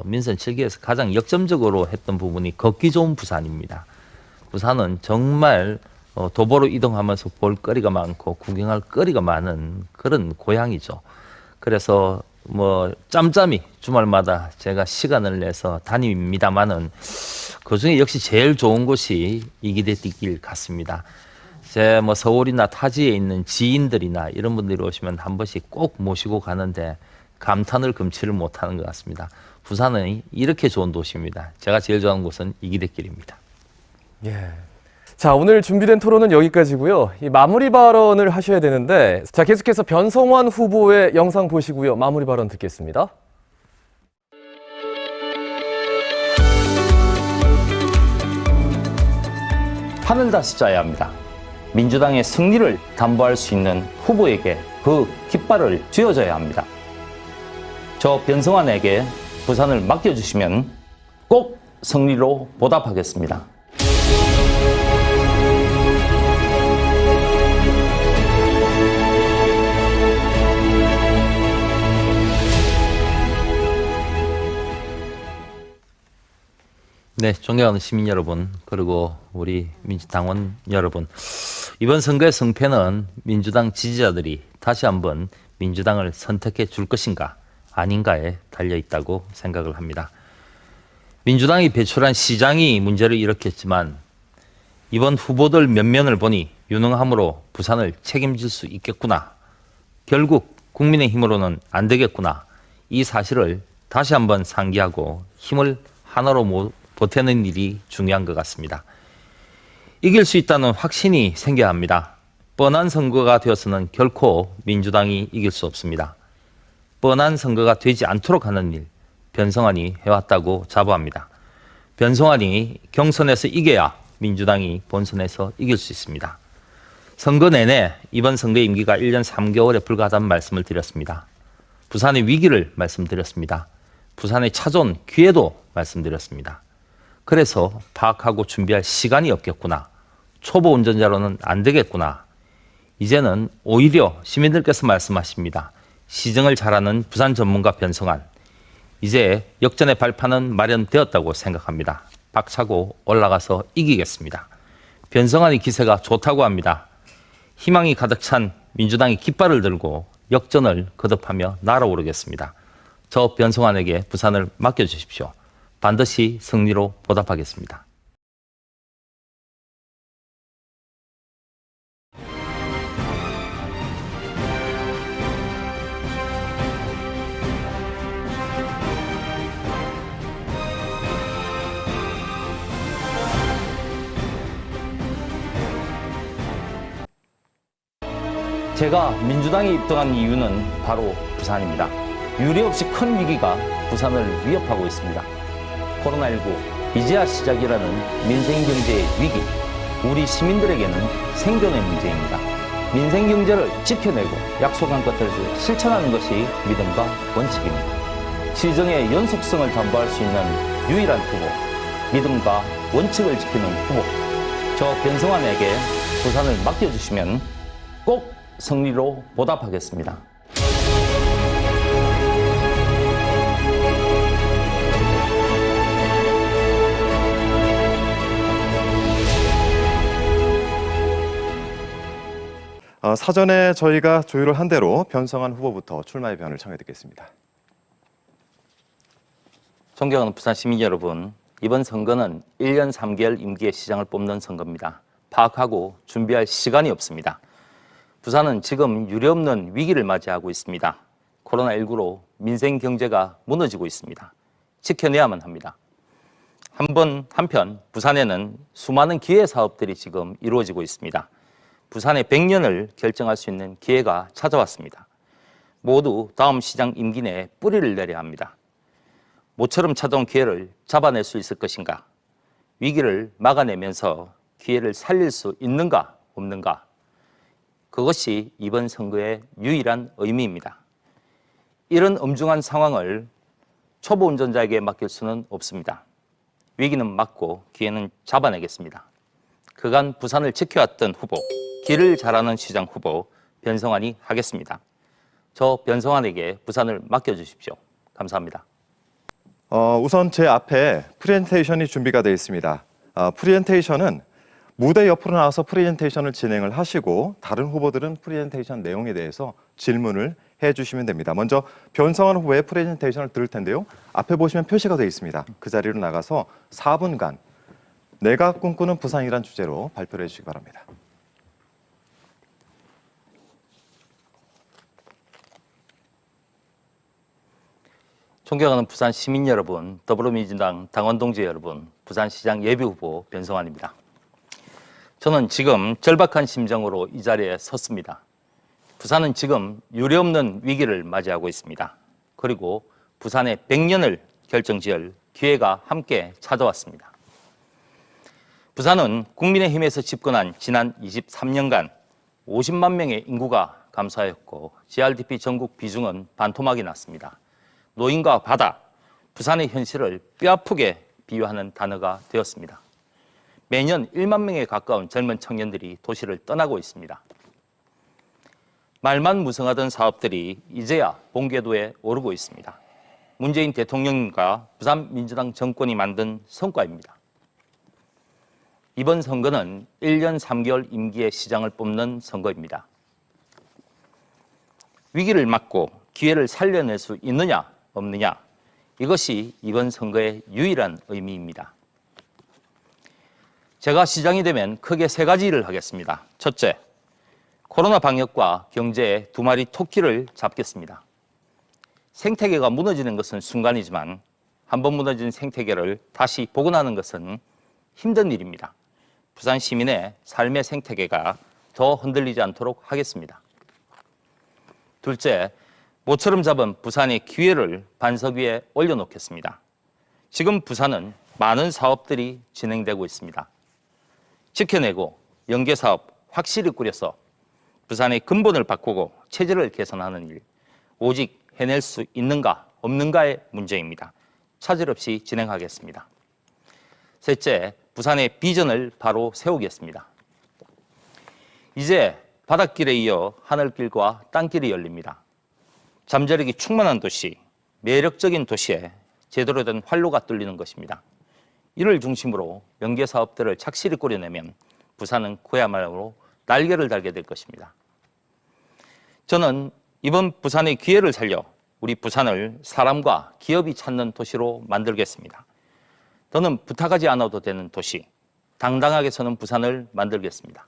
민선 7기에서 가장 역점적으로 했던 부분이 걷기 좋은 부산입니다. 부산은 정말 도보로 이동하면서 볼 거리가 많고 구경할 거리가 많은 그런 고향이죠. 그래서 뭐 짬짬이 주말마다 제가 시간을 내서 다닙니다만은 그중에 역시 제일 좋은 곳이 이기대길 같습니다. 제 뭐 서울이나 타지에 있는 지인들이나 이런 분들이 오시면 한 번씩 꼭 모시고 가는데 감탄을 금치를 못하는 것 같습니다. 부산은 이렇게 좋은 도시입니다. 제가 제일 좋아하는 곳은 이기대길입니다. 예. 자, 오늘 준비된 토론은 여기까지고요. 이 마무리 발언을 하셔야 되는데, 자, 계속해서 변성환 후보의 영상 보시고요. 마무리 발언 듣겠습니다. 판을 다시 짜야 합니다. 민주당의 승리를 담보할 수 있는 후보에게 그 깃발을 쥐어줘야 합니다. 저 변성환에게 부산을 맡겨주시면 꼭 승리로 보답하겠습니다. 네, 존경하는 시민 여러분, 그리고 우리 민주당원 여러분. 이번 선거의 승패는 민주당 지지자들이 다시 한번 민주당을 선택해 줄 것인가 아닌가에 달려 있다고 생각을 합니다. 민주당이 배출한 시장이 문제를 일으켰지만 이번 후보들 면면을 보니 유능함으로 부산을 책임질 수 있겠구나. 결국 국민의힘으로는 안 되겠구나. 이 사실을 다시 한번 상기하고 힘을 하나로 보태는 일이 중요한 것 같습니다. 이길 수 있다는 확신이 생겨야 합니다. 뻔한 선거가 되어서는 결코 민주당이 이길 수 없습니다. 뻔한 선거가 되지 않도록 하는 일, 변성환이 해왔다고 자부합니다. 변성환이 경선에서 이겨야 민주당이 본선에서 이길 수 있습니다. 선거 내내 이번 선거 임기가 1년 3개월에 불과하다는 말씀을 드렸습니다. 부산의 위기를 말씀드렸습니다. 부산에 찾아온 기회도 말씀드렸습니다. 그래서 파악하고 준비할 시간이 없겠구나. 초보 운전자로는 안 되겠구나. 이제는 오히려 시민들께서 말씀하십니다. 시정을 잘하는 부산 전문가 변성환. 이제 역전의 발판은 마련되었다고 생각합니다. 박차고 올라가서 이기겠습니다. 변성환의 기세가 좋다고 합니다. 희망이 가득 찬 민주당이 깃발을 들고 역전을 거듭하며 날아오르겠습니다. 저 변성환에게 부산을 맡겨주십시오. 반드시 승리로 보답하겠습니다. 제가 민주당에 입당한 이유는 바로 부산입니다. 유례 없이 큰 위기가 부산을 위협하고 있습니다. 코로나19 이제야 시작이라는 민생경제의 위기, 우리 시민들에게는 생존의 문제입니다. 민생 경제를 지켜내고 약속한 것들을 실천하는 것이 믿음과 원칙입니다. 시정의 연속성을 담보할 수 있는 유일한 후보, 믿음과 원칙을 지키는 후보, 저 변성환에게 부산을 맡겨주시면 꼭 승리로 보답하겠습니다. 사전에 저희가 조율을 한 대로 변성환 후보부터 출마 의견을 청해 듣겠습니다. 존경하는 부산 시민 여러분, 이번 선거는 1년 3개월 임기의 시장을 뽑는 선거입니다. 파악하고 준비할 시간이 없습니다. 부산은 지금 유례없는 위기를 맞이하고 있습니다. 코로나19로 민생 경제가 무너지고 있습니다. 지켜내야만 합니다. 한편 부산에는 수많은 기회 사업들이 지금 이루어지고 있습니다. 부산의 100년을 결정할 수 있는 기회가 찾아왔습니다. 모두 다음 시장 임기 내에 뿌리를 내려야 합니다. 모처럼 찾아온 기회를 잡아낼 수 있을 것인가? 위기를 막아내면서 기회를 살릴 수 있는가 없는가? 그것이 이번 선거의 유일한 의미입니다. 이런 엄중한 상황을 초보 운전자에게 맡길 수는 없습니다. 위기는 막고 기회는 잡아내겠습니다. 그간 부산을 지켜왔던 후보, 길을 잘하는 시장 후보 변성환이 하겠습니다. 저 변성환에게 부산을 맡겨주십시오. 감사합니다. 우선 제 앞에 프레젠테이션이 준비가 되어 있습니다. 프레젠테이션은 무대 옆으로 나와서 프레젠테이션을 진행을 하시고 다른 후보들은 프레젠테이션 내용에 대해서 질문을 해주시면 됩니다. 먼저 변성환 후보의 프레젠테이션을 들을 텐데요. 앞에 보시면 표시가 되어 있습니다. 그 자리로 나가서 4분간 내가 꿈꾸는 부산이란 주제로 발표를 해주시기 바랍니다. 존경하는 부산 시민 여러분, 더불어민주당 당원 동지 여러분, 부산시장 예비후보 변성환입니다. 저는 지금 절박한 심정으로 이 자리에 섰습니다. 부산은 지금 유례없는 위기를 맞이하고 있습니다. 그리고 부산의 100년을 결정지을 기회가 함께 찾아왔습니다. 부산은 국민의힘에서 집권한 지난 23년간 50만 명의 인구가 감소하였고 GRDP 전국 비중은 반토막이 났습니다. 노인과 바다, 부산의 현실을 뼈아프게 비유하는 단어가 되었습니다. 매년 1만 명에 가까운 젊은 청년들이 도시를 떠나고 있습니다. 말만 무성하던 사업들이 이제야 본궤도에 오르고 있습니다. 문재인 대통령과 부산민주당 정권이 만든 성과입니다. 이번 선거는 1년 3개월 임기의 시장을 뽑는 선거입니다. 위기를 막고 기회를 살려낼 수 있느냐 없느냐, 이것이 이번 선거의 유일한 의미입니다. 제가 시장이 되면 크게 3가지를 하겠습니다. 첫째, 코로나 방역과 경제의 2마리 토끼를 잡겠습니다. 생태계가 무너지는 것은 순간이지만 한번 무너진 생태계를 다시 복원하는 것은 힘든 일입니다. 부산 시민의 삶의 생태계가 더 흔들리지 않도록 하겠습니다. 둘째, 모처럼 잡은 부산의 기회를 반석 위에 올려놓겠습니다. 지금 부산은 많은 사업들이 진행되고 있습니다. 지켜내고 연계사업 확실히 꾸려서 부산의 근본을 바꾸고 체질을 개선하는 일, 오직 해낼 수 있는가 없는가의 문제입니다. 차질 없이 진행하겠습니다. 셋째, 부산의 비전을 바로 세우겠습니다. 이제 바닷길에 이어 하늘길과 땅길이 열립니다. 잠재력이 충만한 도시, 매력적인 도시에 제대로 된 활로가 뚫리는 것입니다. 이를 중심으로 연계사업들을 착실히 꾸려내면 부산은 그야말로 날개를 달게 될 것입니다. 저는 이번 부산의 기회를 살려 우리 부산을 사람과 기업이 찾는 도시로 만들겠습니다. 더는 부탁하지 않아도 되는 도시, 당당하게 서는 부산을 만들겠습니다.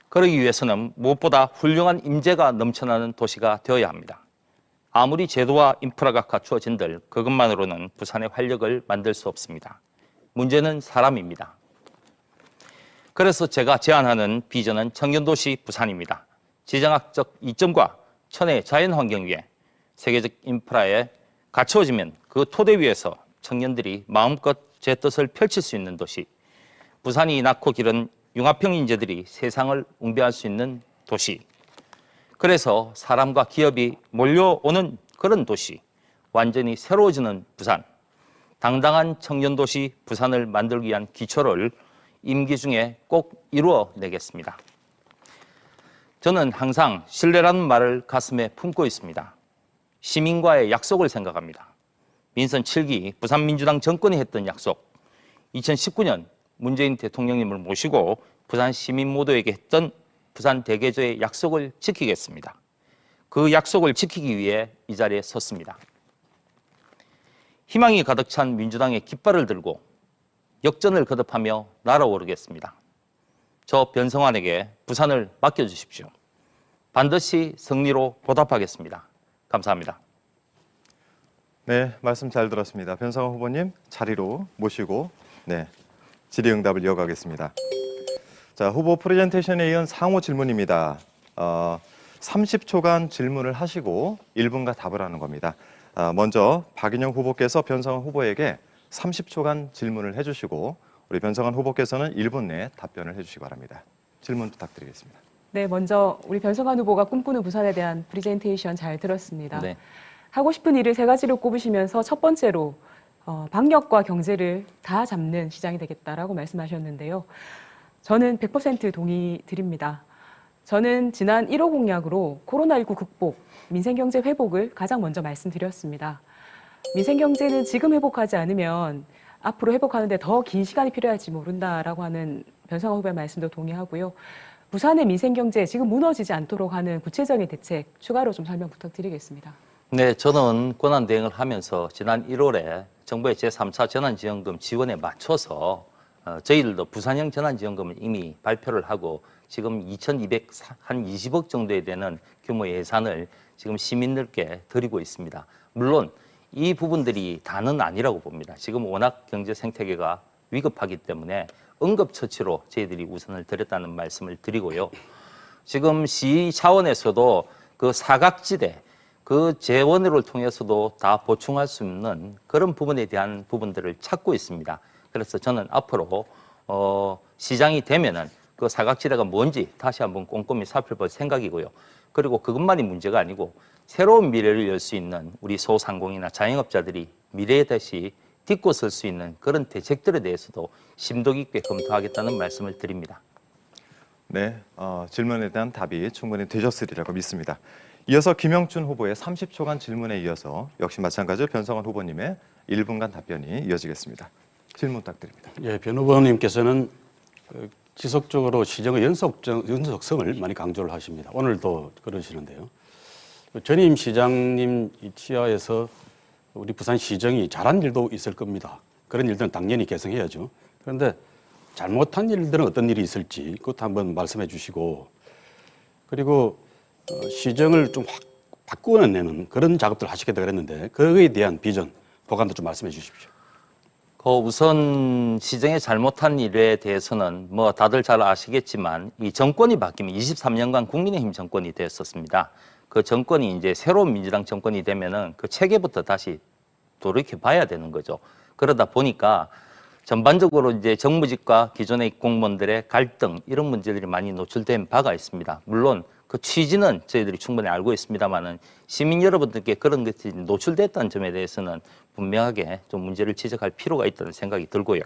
그러기 위해서는 무엇보다 훌륭한 인재가 넘쳐나는 도시가 되어야 합니다. 아무리 제도와 인프라가 갖추어진들 그것만으로는 부산의 활력을 만들 수 없습니다. 문제는 사람입니다. 그래서 제가 제안하는 비전은 청년도시 부산입니다. 지정학적 이점과 천혜의 자연환경 위에 세계적 인프라에 갖추어지면 그 토대 위에서 청년들이 마음껏 제 뜻을 펼칠 수 있는 도시, 부산이 낳고 기른 융합형 인재들이 세상을 웅변할 수 있는 도시. 그래서 사람과 기업이 몰려오는 그런 도시. 완전히 새로워지는 부산. 당당한 청년도시 부산을 만들기 위한 기초를 임기 중에 꼭 이루어내겠습니다. 저는 항상 신뢰라는 말을 가슴에 품고 있습니다. 시민과의 약속을 생각합니다. 민선 7기 부산민주당 정권이 했던 약속, 2019년 문재인 대통령님을 모시고 부산 시민 모두에게 했던 부산 대개조의 약속을 지키겠습니다. 그 약속을 지키기 위해 이 자리에 섰습니다. 희망이 가득 찬 민주당의 깃발을 들고 역전을 거듭하며 날아오르겠습니다. 저 변성환에게 부산을 맡겨주십시오. 반드시 승리로 보답하겠습니다. 감사합니다. 네, 말씀 잘 들었습니다. 변성환 후보님 자리로 모시고 질의응답을 이어가겠습니다. 자, 후보 프레젠테이션에 이은 상호 질문입니다. 30초간 질문을 하시고 1분간 답을 하는 겁니다. 먼저 박인영 후보께서 변성환 후보에게 30초간 질문을 해주시고 우리 변성환 후보께서는 1분 내에 답변을 해주시기 바랍니다. 질문 부탁드리겠습니다. 네, 먼저 우리 변성환 후보가 꿈꾸는 부산에 대한 프레젠테이션 잘 들었습니다. 네. 하고 싶은 일을 3가지로 꼽으시면서 첫 번째로 방역과 경제를 다 잡는 시장이 되겠다라고 말씀하셨는데요. 저는 100% 동의 드립니다. 저는 지난 1호 공약으로 코로나19 극복, 민생경제 회복을 가장 먼저 말씀드렸습니다. 민생경제는 지금 회복하지 않으면 앞으로 회복하는데 더 긴 시간이 필요할지 모른다라고 하는 변성환 후보의 말씀도 동의하고요. 부산의 민생경제 지금 무너지지 않도록 하는 구체적인 대책 추가로 좀 설명 부탁드리겠습니다. 네, 저는 권한 대행을 하면서 지난 1월에 정부의 제3차 재난지원금 지원에 맞춰서 저희들도 부산형 재난지원금을 이미 발표를 하고 지금 2,220억 정도에 되는 규모의 예산을 지금 시민들께 드리고 있습니다. 물론 이 부분들이 다는 아니라고 봅니다. 지금 워낙 경제 생태계가 위급하기 때문에 응급처치로 저희들이 우선을 드렸다는 말씀을 드리고요. 지금 시 차원에서도 그 사각지대, 그 재원을 통해서도 다 보충할 수 있는 그런 부분에 대한 부분들을 찾고 있습니다. 그래서 저는 앞으로 시장이 되면은 그 사각지대가 뭔지 다시 한번 꼼꼼히 살펴볼 생각이고요. 그리고 그것만이 문제가 아니고 새로운 미래를 열 수 있는 우리 소상공인이나 자영업자들이 미래에 다시 딛고 설 수 있는 그런 대책들에 대해서도 심도 깊게 검토하겠다는 말씀을 드립니다. 네, 질문에 대한 답이 충분히 되셨으리라고 믿습니다. 이어서 김영춘 후보의 30초간 질문에 이어서 역시 마찬가지로 변성환 후보님의 1분간 답변이 이어지겠습니다. 질문 부탁드립니다. 예, 변 후보님께서는 지속적으로 시정의 연속성을 많이 강조를 하십니다. 오늘도 그러시는데요. 전임 시장님 치하에서 우리 부산시정이 잘한 일도 있을 겁니다. 그런 일들은 당연히 개선해야죠. 그런데 잘못한 일들은 어떤 일이 있을지 그것도 한번 말씀해 주시고, 그리고 시정을 좀 확 바꾸어내는 그런 작업들을 하시겠다 그랬는데 그거에 대한 비전, 보관도 좀 말씀해 주십시오. 우선 시정의 잘못한 일에 대해서는 뭐 다들 잘 아시겠지만 이 정권이 바뀌면 23년간 국민의힘 정권이 됐었습니다. 그 정권이 이제 새로운 민주당 정권이 되면은 그 체계부터 다시 돌이켜 봐야 되는 거죠. 그러다 보니까 전반적으로 이제 정무직과 기존의 공무원들의 갈등 이런 문제들이 많이 노출된 바가 있습니다. 물론 그 취지는 저희들이 충분히 알고 있습니다만은 시민 여러분들께 그런 것이 노출됐다는 점에 대해서는 분명하게 좀 문제를 지적할 필요가 있다는 생각이 들고요.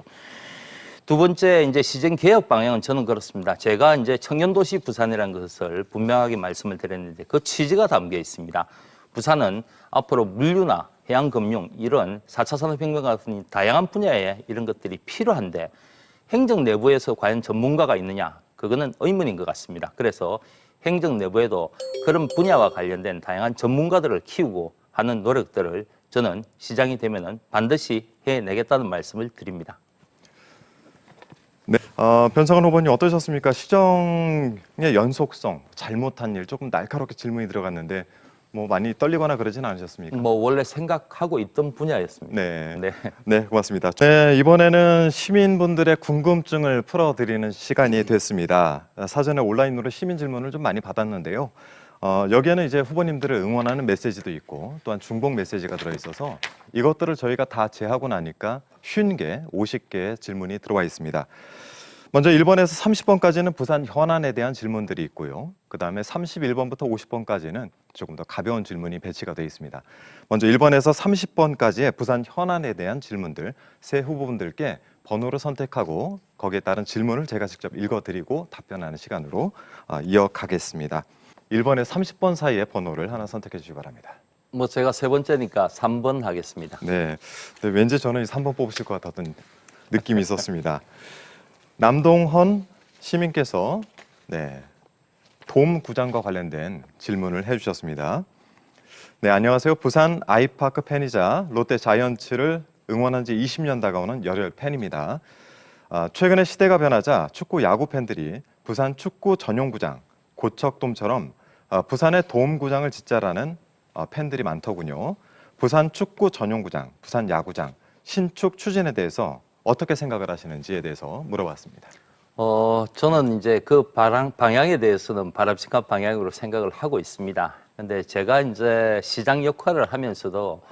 두 번째 이제 시정 개혁 방향은 저는 그렇습니다. 제가 이제 청년도시 부산이라는 것을 분명하게 말씀을 드렸는데 그 취지가 담겨 있습니다. 부산은 앞으로 물류나 해양금융 이런 4차 산업혁명 같은 다양한 분야에 이런 것들이 필요한데 행정 내부에서 과연 전문가가 있느냐 그거는 의문인 것 같습니다. 그래서 행정 내부에도 그런 분야와 관련된 다양한 전문가들을 키우고 하는 노력들을 저는 시장이 되면은 반드시 해내겠다는 말씀을 드립니다. 네, 변성환 후보님 어떠셨습니까? 시정의 연속성, 잘못한 일, 조금 날카롭게 질문이 들어갔는데 뭐 많이 떨리거나 그러진 않으셨습니까? 뭐 원래 생각하고 있던 분야였습니다. 네, 고맙습니다. 네, 이번에는 시민분들의 궁금증을 풀어드리는 시간이 됐습니다. 사전에 온라인으로 시민 질문을 좀 많이 받았는데요. 여기에는 이제 후보님들을 응원하는 메시지도 있고 또한 중복 메시지가 들어있어서 이것들을 저희가 다 제하고 나니까 50개, 50개의 질문이 들어와 있습니다. 먼저 1번에서 30번까지는 부산 현안에 대한 질문들이 있고요. 그다음에 31번부터 50번까지는 조금 더 가벼운 질문이 배치가 되어 있습니다. 먼저 1번에서 30번까지의 부산 현안에 대한 질문들 세 후보분들께 번호를 선택하고 거기에 따른 질문을 제가 직접 읽어드리고 답변하는 시간으로 이어가겠습니다. 1번에서 30번 사이의 번호를 하나 선택해 주시기 바랍니다. 뭐 제가 세 번째니까 3번 하겠습니다. 네, 왠지 저는 3번 뽑으실 것 같았던 느낌이 있었습니다. 남동헌 시민께서 돔구장과 관련된 질문을 해주셨습니다. 네, 안녕하세요. 부산 아이파크 팬이자 롯데 자이언츠를 응원한 지 20년 다가오는 열혈 팬입니다. 최근에 시대가 변하자 축구 야구 팬들이 부산 축구 전용구장 고척돔처럼 부산의 돔구장을 짓자라는 팬들이 많더군요. 부산 축구 전용구장, 부산 야구장 신축 추진에 대해서 어떻게 생각을 하시는지에 대해서 물어봤습니다. 저는 이제 그 방향에 대해서는 바람직한 방향으로 생각을 하고 있습니다. 근데 제가 이제 시장 역할을 하면서도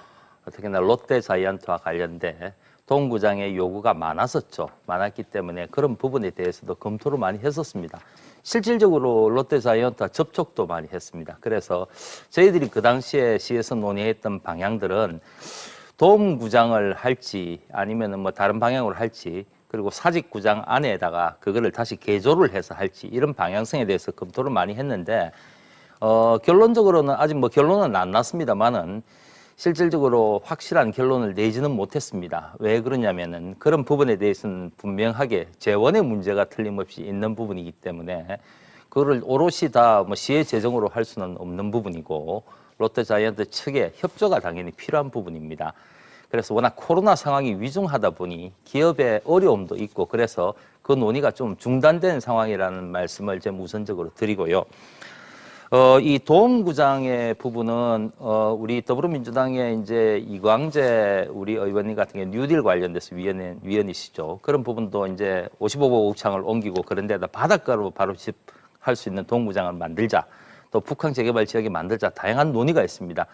특히나 롯데 자이언트와 관련된 동구장의 요구가 많았기 때문에 그런 부분에 대해서도 검토를 많이 했었습니다. 실질적으로 롯데 자이언트와 접촉도 많이 했습니다. 그래서 저희들이 그 당시에 시에서 논의했던 방향들은 돔구장을 할지 아니면 뭐 다른 방향으로 할지 그리고 사직구장 안에다가 그거를 다시 개조를 해서 할지 이런 방향성에 대해서 검토를 많이 했는데 결론적으로는 아직 뭐 결론은 안 났습니다만은 실질적으로 확실한 결론을 내지는 못했습니다. 왜 그러냐면은 그런 부분에 대해서는 분명하게 재원의 문제가 틀림없이 있는 부분이기 때문에 그거를 오롯이 다 뭐 시의 재정으로 할 수는 없는 부분이고 롯데 자이언트 측의 협조가 당연히 필요한 부분입니다. 그래서 워낙 코로나 상황이 위중하다 보니 기업의 어려움도 있고 그래서 그 논의가 좀 중단된 상황이라는 말씀을 좀 우선적으로 드리고요. 이 도움구장의 부분은 우리 더불어민주당의 이제 이광재 우리 의원님 같은 경우 뉴딜 관련돼서 위원이시죠. 그런 부분도 이제 55억 옥창을 옮기고 그런 데다 바닷가로 바로 할 수 있는 도움구장을 만들자. 또 북한 재개발 지역에 만들자. 다양한 논의가 있습니다.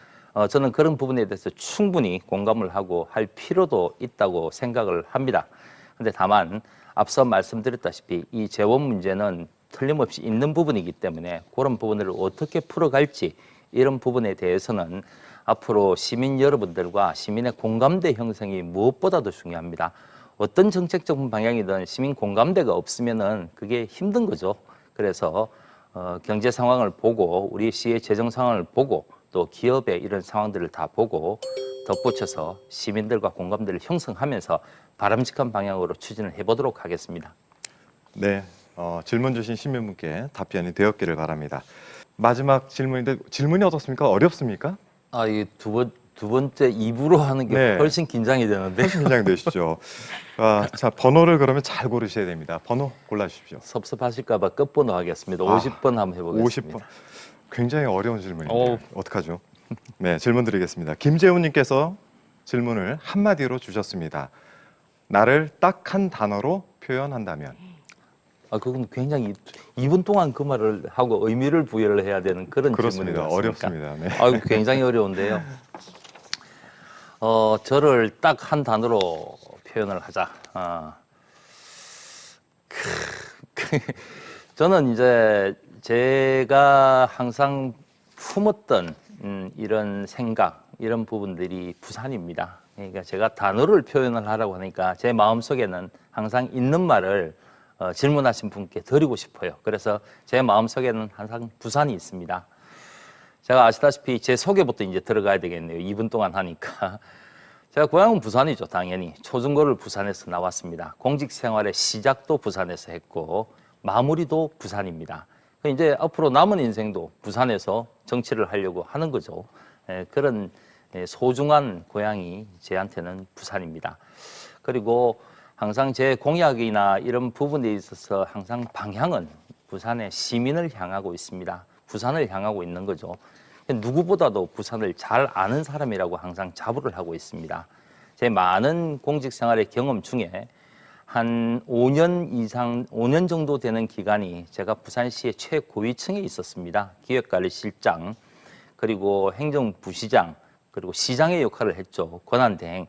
저는 그런 부분에 대해서 충분히 공감을 하고 할 필요도 있다고 생각을 합니다. 그런데 다만 앞서 말씀드렸다시피 이 재원 문제는 틀림없이 있는 부분이기 때문에 그런 부분을 어떻게 풀어갈지 이런 부분에 대해서는 앞으로 시민 여러분들과 시민의 공감대 형성이 무엇보다도 중요합니다. 어떤 정책적 방향이든 시민 공감대가 없으면은 그게 힘든 거죠. 그래서 경제 상황을 보고 우리 시의 재정 상황을 보고 또 기업의 이런 상황들을 다 보고 덧붙여서 시민들과 공감대를 형성하면서 바람직한 방향으로 추진을 해보도록 하겠습니다. 네, 질문 주신 시민분께 답변이 되었기를 바랍니다. 마지막 질문인데 질문이 어떻습니까? 어렵습니까? 이 두 번째 입으로 하는 게 네. 훨씬 긴장이 되는데. 훨씬 긴장되시죠? 자, 번호를 그러면 잘 고르셔야 됩니다. 번호 골라주십시오. 섭섭하실까 봐 끝번호 하겠습니다. 50번 한번 해보겠습니다. 50번. 굉장히 어려운 질문인데요. 어떡하죠? 네, 질문 드리겠습니다. 김재훈님께서 질문을 한마디로 주셨습니다. 나를 딱 한 단어로 표현한다면? 그건 굉장히 2분 동안 그 말을 하고 의미를 부여를 해야 되는 그런 그렇습니다. 질문이었습니까? 어렵습니다. 네. 굉장히 어려운데요. 저를 딱 한 단어로 표현을 하자. 저는 이제 제가 항상 품었던 이런 생각, 이런 부분들이 부산입니다. 그러니까 제가 단어를 표현을 하라고 하니까 제 마음속에는 항상 있는 말을 질문하신 분께 드리고 싶어요. 그래서 제 마음속에는 항상 부산이 있습니다. 제가 아시다시피 제 소개부터 이제 들어가야 되겠네요. 2분 동안 하니까. 제가 고향은 부산이죠, 당연히. 초중고를 부산에서 나왔습니다. 공직 생활의 시작도 부산에서 했고 마무리도 부산입니다. 이제 앞으로 남은 인생도 부산에서 정치를 하려고 하는 거죠. 그런 소중한 고향이 제한테는 부산입니다. 그리고 항상 제 공약이나 이런 부분에 있어서 항상 방향은 부산의 시민을 향하고 있습니다. 부산을 향하고 있는 거죠. 누구보다도 부산을 잘 아는 사람이라고 항상 자부를 하고 있습니다. 제 많은 공직 생활의 경험 중에 한 5년 정도 되는 기간이 제가 부산시의 최고위층에 있었습니다. 기획관리실장, 그리고 행정부시장, 그리고 시장의 역할을 했죠. 권한대행.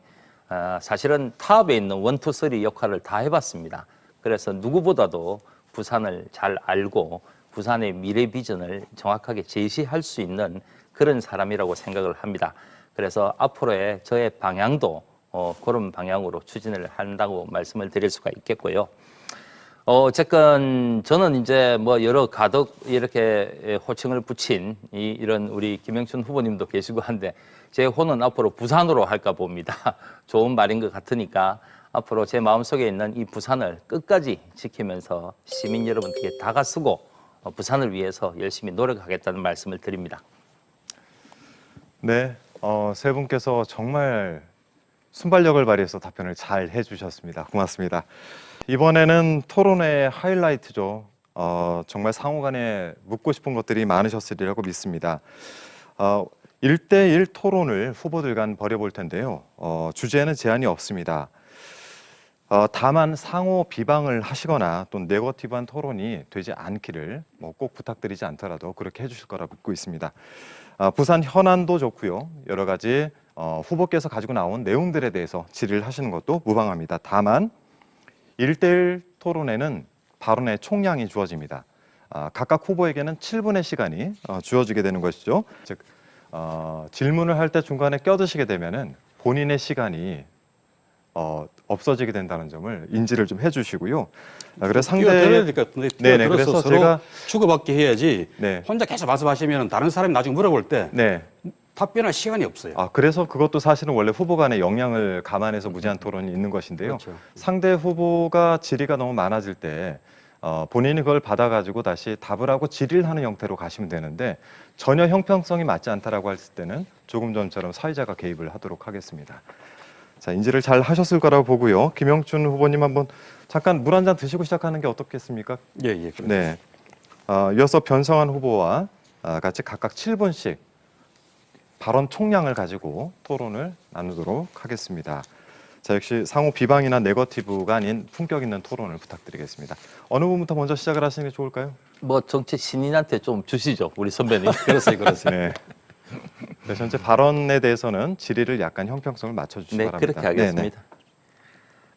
사실은 탑에 있는 1, 2, 3 역할을 다 해봤습니다. 그래서 누구보다도 부산을 잘 알고 부산의 미래 비전을 정확하게 제시할 수 있는 그런 사람이라고 생각을 합니다. 그래서 앞으로의 저의 방향도 그런 방향으로 추진을 한다고 말씀을 드릴 수가 있겠고요. 어쨌건 저는 이제 뭐 여러 가덕 이렇게 호칭을 붙인 이런 우리 김영춘 후보님도 계시고 한데 제 호는 앞으로 부산으로 할까 봅니다. 좋은 말인 것 같으니까 앞으로 제 마음속에 있는 이 부산을 끝까지 지키면서 시민 여러분께 다가서고 부산을 위해서 열심히 노력하겠다는 말씀을 드립니다. 네, 세 분께서 정말 순발력을 발휘해서 답변을 잘 해주셨습니다. 고맙습니다. 이번에는 토론의 하이라이트죠. 정말 상호간에 묻고 싶은 것들이 많으셨으리라고 믿습니다. 1대1 토론을 후보들 간 벌여볼 텐데요. 주제에는 제한이 없습니다. 다만 상호 비방을 하시거나 또 네거티브한 토론이 되지 않기를 꼭 부탁드리지 않더라도 그렇게 해주실 거라 믿고 있습니다. 부산 현안도 좋고요. 여러 가지 후보께서 가지고 나온 내용들에 대해서 질의를 하시는 것도 무방합니다. 다만 1대1 토론에는 발언의 총량이 주어집니다. 각각 후보에게는 7분의 시간이 주어지게 되는 것이죠. 즉 질문을 할 때 중간에 껴드시게 되면은 본인의 시간이 없어지게 된다는 점을 인지를 좀 해주시고요. 그래서 상대 네네 그래서 서로 제가 주고받게 해야지 네. 혼자 계속 말씀하시면 다른 사람이 나중에 물어볼 때 네. 답변할 시간이 없어요. 그래서 그것도 사실은 원래 후보 간의 역량을 감안해서 무제한 토론이 있는 것인데요. 그렇죠. 상대 후보가 질의가 너무 많아질 때 본인이 그걸 받아가지고 다시 답을 하고 질의를 하는 형태로 가시면 되는데 전혀 형평성이 맞지 않다라고 했을 때는 조금 전처럼 사회자가 개입을 하도록 하겠습니다. 자, 인지를 잘 하셨을 거라고 보고요. 김영춘 후보님 한번 잠깐 물 한 잔 드시고 시작하는 게 어떻겠습니까? 예. 네. 이어서 변성환 후보와 같이 각각 7분씩 발언 총량을 가지고 토론을 나누도록 하겠습니다. 자, 역시 상호 비방이나 네거티브가 아닌 품격 있는 토론을 부탁드리겠습니다. 어느 분부터 먼저 시작을 하시는 게 좋을까요? 뭐 정치 신인한테 좀 주시죠, 우리 선배님. 그렇습니다. 네. 네, 전체 발언에 대해서는 질의를 약간 형평성을 맞춰주시기 네, 바랍니다. 그렇게 하겠습니다.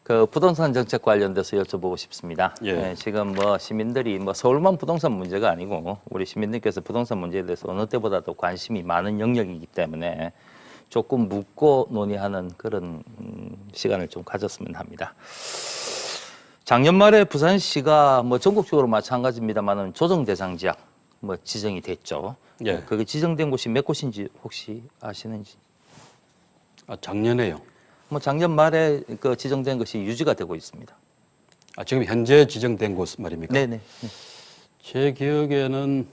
그 부동산 정책 관련돼서 여쭤보고 싶습니다. 예. 네, 지금 뭐 시민들이 뭐 서울만 부동산 문제가 아니고 우리 시민들께서 부동산 문제에 대해서 어느 때보다도 관심이 많은 영역이기 때문에 조금 묻고 논의하는 그런 시간을 좀 가졌으면 합니다. 작년 말에 부산시가 뭐 전국적으로 마찬가지입니다만은 조정 대상 지역 뭐 지정이 됐죠. 예. 그게 지정된 곳이 몇 곳인지 혹시 아시는지? 작년에요. 뭐 작년 말에 그 지정된 것이 유지가 되고 있습니다. 지금 현재 지정된 곳 말입니까? 네네. 제 기억에는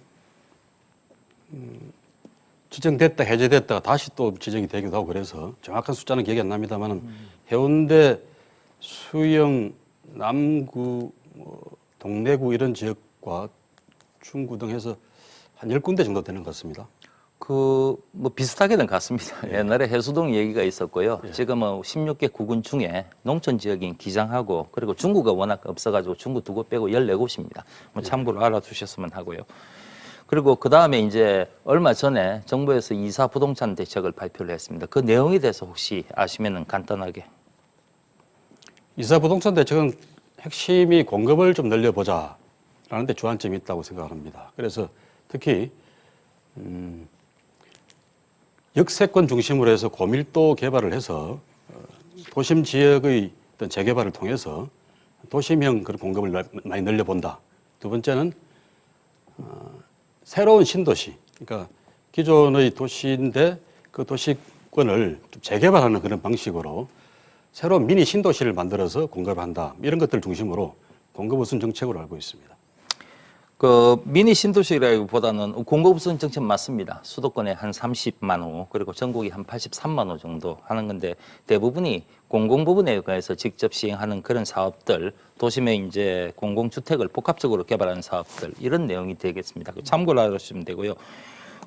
지정됐다 해제됐다가 다시 또 지정이 되기도 하고 그래서 정확한 숫자는 기억이 안 납니다만은 해운대, 수영, 남구, 동래구 이런 지역과 중구 등 해서 한 10군데 정도 되는 것 같습니다. 뭐 비슷하게는 같습니다. 옛날에 해수동 얘기가 있었고요. 지금은 16개 구군 중에 농촌 지역인 기장하고 그리고 중구가 워낙 없어가지고 중구 2곳 빼고 14곳입니다. 뭐 참고로 알아두셨으면 하고요. 그리고 그 다음에 이제 얼마 전에 정부에서 2사 부동산 대책을 발표를 했습니다. 그 내용에 대해서 혹시 아시면은 간단하게. 2사 부동산 대책은 핵심이 공급을 좀 늘려보자라는 데 주안점이 있다고 생각합니다. 그래서 특히 역세권 중심으로 해서 고밀도 개발을 해서 도심 지역의 어떤 재개발을 통해서 도심형 그런 공급을 많이 늘려본다. 두 번째는 새로운 신도시, 그러니까 기존의 도시인데 그 도시권을 좀 재개발하는 그런 방식으로 새로운 미니 신도시를 만들어서 공급을 한다. 이런 것들 중심으로 공급 우선 정책으로 알고 있습니다. 그 미니 신도시라기보다는 공급 우선 정책 맞습니다. 수도권에 한 30만 호 그리고 전국이 한 83만 호 정도 하는 건데 대부분이 공공 부분에 관해서 직접 시행하는 그런 사업들, 도심에 이제 공공주택을 복합적으로 개발하는 사업들 이런 내용이 되겠습니다. 참고로 알아주시면 되고요.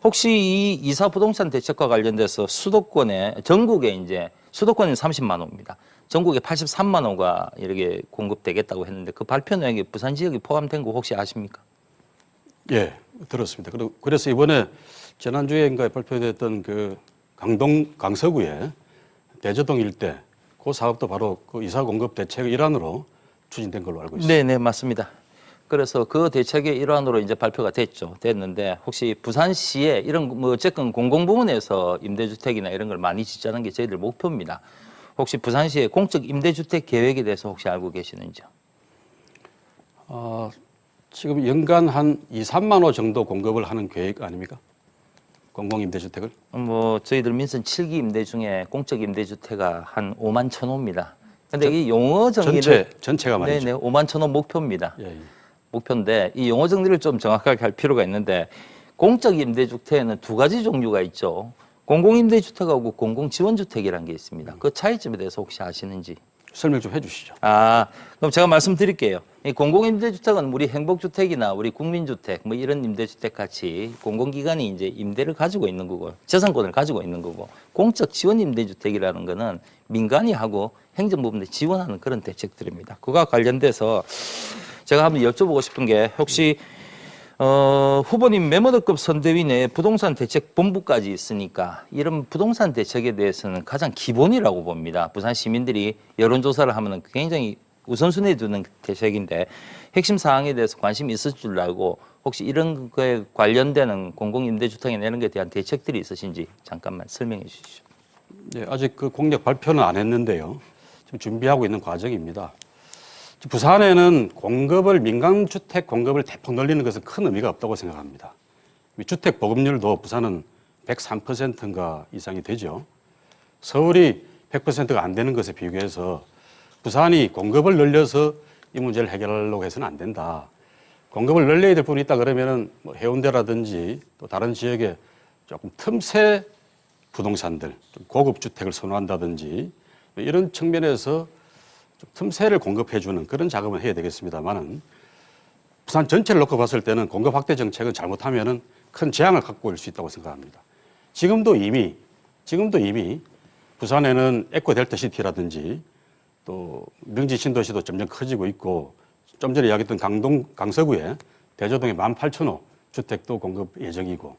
혹시 이 2사 부동산 대책과 관련돼서 수도권에 전국에 이제 수도권은 30만 호입니다. 전국에 83만 호가 이렇게 공급되겠다고 했는데 그 발표 내용에 부산 지역이 포함된 거 혹시 아십니까? 예, 들었습니다. 그래서 이번에 지난주에인가 발표됐던 그 강서구의 대저동 일대 그 사업도 바로 그 2사 공급 대책의 일환으로 추진된 걸로 알고 있습니다. 네, 네, 맞습니다. 그래서 그 대책의 일환으로 이제 발표가 됐는데 혹시 부산시에 이런 뭐 어쨌든 공공부문에서 임대주택이나 이런 걸 많이 짓자는 게 저희들 목표입니다. 혹시 부산시의 공적 임대주택 계획에 대해서 혹시 알고 계시는지요? 지금 연간 한 2, 3만 호 정도 공급을 하는 계획 아닙니까? 공공임대주택을? 뭐 저희들 민선 7기 임대 중에 공적 임대주택가 한 5만 1,000호입니다. 근데 이 용어 정리를 전체가 말이죠. 네네 5만 1,000호 목표입니다. 예, 예. 목표인데 이 용어 정리를 좀 정확하게 할 필요가 있는데 공적 임대주택에는 두 가지 종류가 있죠. 공공임대주택하고 공공지원주택이라는 게 있습니다. 그 차이점에 대해서 혹시 아시는지? 설명 좀 해주시죠. 그럼 제가 말씀드릴게요. 이 공공임대주택은 우리 행복주택이나 우리 국민주택 뭐 이런 임대주택 같이 공공기관이 이제 임대를 가지고 있는 거고 재산권을 가지고 있는 거고 공적 지원 임대주택이라는 거는 민간이 하고 행정부문에 지원하는 그런 대책들입니다. 그와 관련돼서 제가 한번 여쭤보고 싶은 게 혹시 후보님 메모드급 선대위 내에 부동산 대책 본부까지 있으니까 이런 부동산 대책에 대해서는 가장 기본이라고 봅니다. 부산 시민들이 여론조사를 하면은 굉장히 우선순위에 두는 대책인데 핵심 사항에 대해서 관심이 있을 줄 알고 혹시 이런 거에 관련되는 공공임대주택이나 이런 것에 대한 대책들이 있으신지 잠깐만 설명해 주시죠. 네, 아직 그 공약 발표는 안 했는데요. 지금 준비하고 있는 과정입니다. 부산에는 공급을 민간주택 공급을 대폭 늘리는 것은 큰 의미가 없다고 생각합니다. 주택 보급률도 부산은 103%인가 이상이 되죠. 서울이 100%가 안 되는 것에 비교해서 부산이 공급을 늘려서 이 문제를 해결하려고 해서는 안 된다. 공급을 늘려야 될 부분이 있다 그러면은 뭐 해운대라든지 또 다른 지역에 조금 틈새 부동산들, 좀 고급 주택을 선호한다든지 이런 측면에서 좀 틈새를 공급해주는 그런 작업을 해야 되겠습니다만은 부산 전체를 놓고 봤을 때는 공급 확대 정책은 잘못하면은 큰 재앙을 갖고 올 수 있다고 생각합니다. 지금도 이미 부산에는 에코 델타 시티라든지 또 명지 신도시도 점점 커지고 있고 좀 전에 이야기했던 강서구에 대저동에 18,000호 주택도 공급 예정이고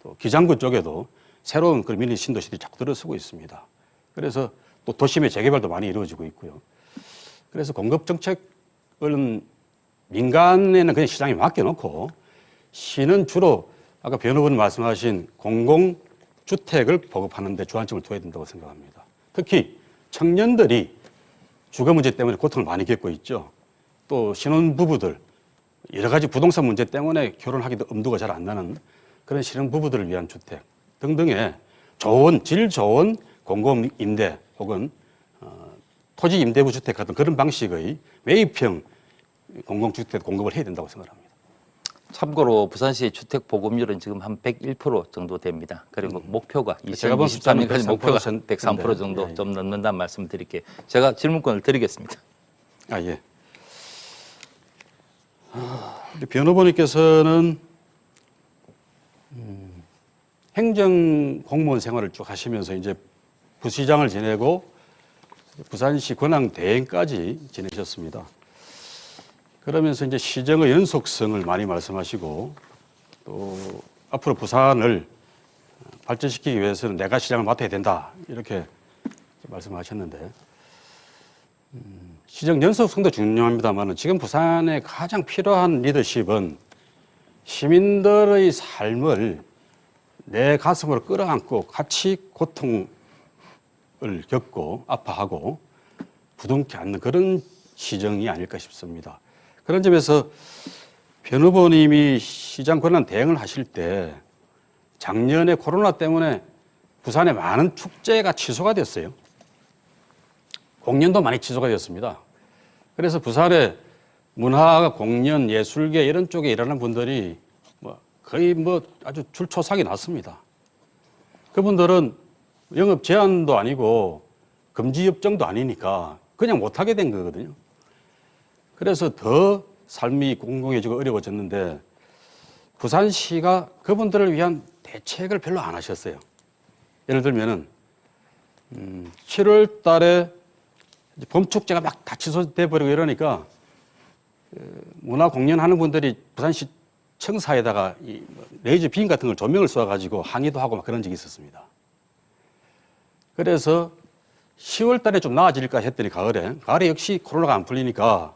또 기장구 쪽에도 새로운 그 미니 신도시들이 자꾸 들어서고 있습니다. 그래서 또 도심의 재개발도 많이 이루어지고 있고요. 그래서 공급 정책은 민간에는 그냥 시장에 맡겨놓고 시는 주로 아까 변호사님 말씀하신 공공주택을 보급하는 데 주안점을 둬야 된다고 생각합니다. 특히 청년들이 주거 문제 때문에 고통을 많이 겪고 있죠. 또 신혼부부들 여러 가지 부동산 문제 때문에 결혼하기도 엄두가 잘 안 나는 그런 신혼부부들을 위한 주택 등등의 질 좋은 공공임대 혹은 토지 임대부 주택 같은 그런 방식의 매입형 공공주택 공급을 해야 된다고 생각합니다. 참고로 부산시의 주택 보급률은 지금 한 101% 정도 됩니다. 그리고 목표가 제가 봤을 때는 2023년까지 목표가 103% 103% 정도 예. 좀 넘는다는 말씀 드릴게요. 제가 질문권을 드리겠습니다. 예. 변호사님께서는 행정 공무원 생활을 쭉 하시면서 이제 부시장을 지내고 부산시 권항 대행까지 지내셨습니다. 그러면서 이제 시정의 연속성을 많이 말씀하시고 또 앞으로 부산을 발전시키기 위해서는 내가 시장을 맡아야 된다 이렇게 말씀하셨는데 시정 연속성도 중요합니다만 지금 부산에 가장 필요한 리더십은 시민들의 삶을 내 가슴으로 끌어안고 같이 고통을 겪고 아파하고 부둥켜 안는 그런 시정이 아닐까 싶습니다. 그런 점에서 변 후보님이 시장 권한 대행을 하실 때 작년에 코로나 때문에 부산에 많은 축제가 취소가 됐어요. 공연도 많이 취소가 되었습니다. 그래서 부산에 문화, 공연, 예술계 이런 쪽에 일하는 분들이 거의 아주 줄초상이 났습니다. 그분들은 영업 제한도 아니고 금지 협정도 아니니까 그냥 못하게 된 거거든요. 그래서 더 삶이 공공해지고 어려워졌는데 부산시가 그분들을 위한 대책을 별로 안 하셨어요. 예를 들면은 7월 달에 봄축제가 막 다 취소돼 버리고 이러니까 문화 공연하는 분들이 부산시 청사에다가 이 레이저 빔 같은 걸 조명을 쏘아가지고 항의도 하고 막 그런 적이 있었습니다. 그래서 10월 달에 좀 나아질까 했더니 가을에 역시 코로나가 안 풀리니까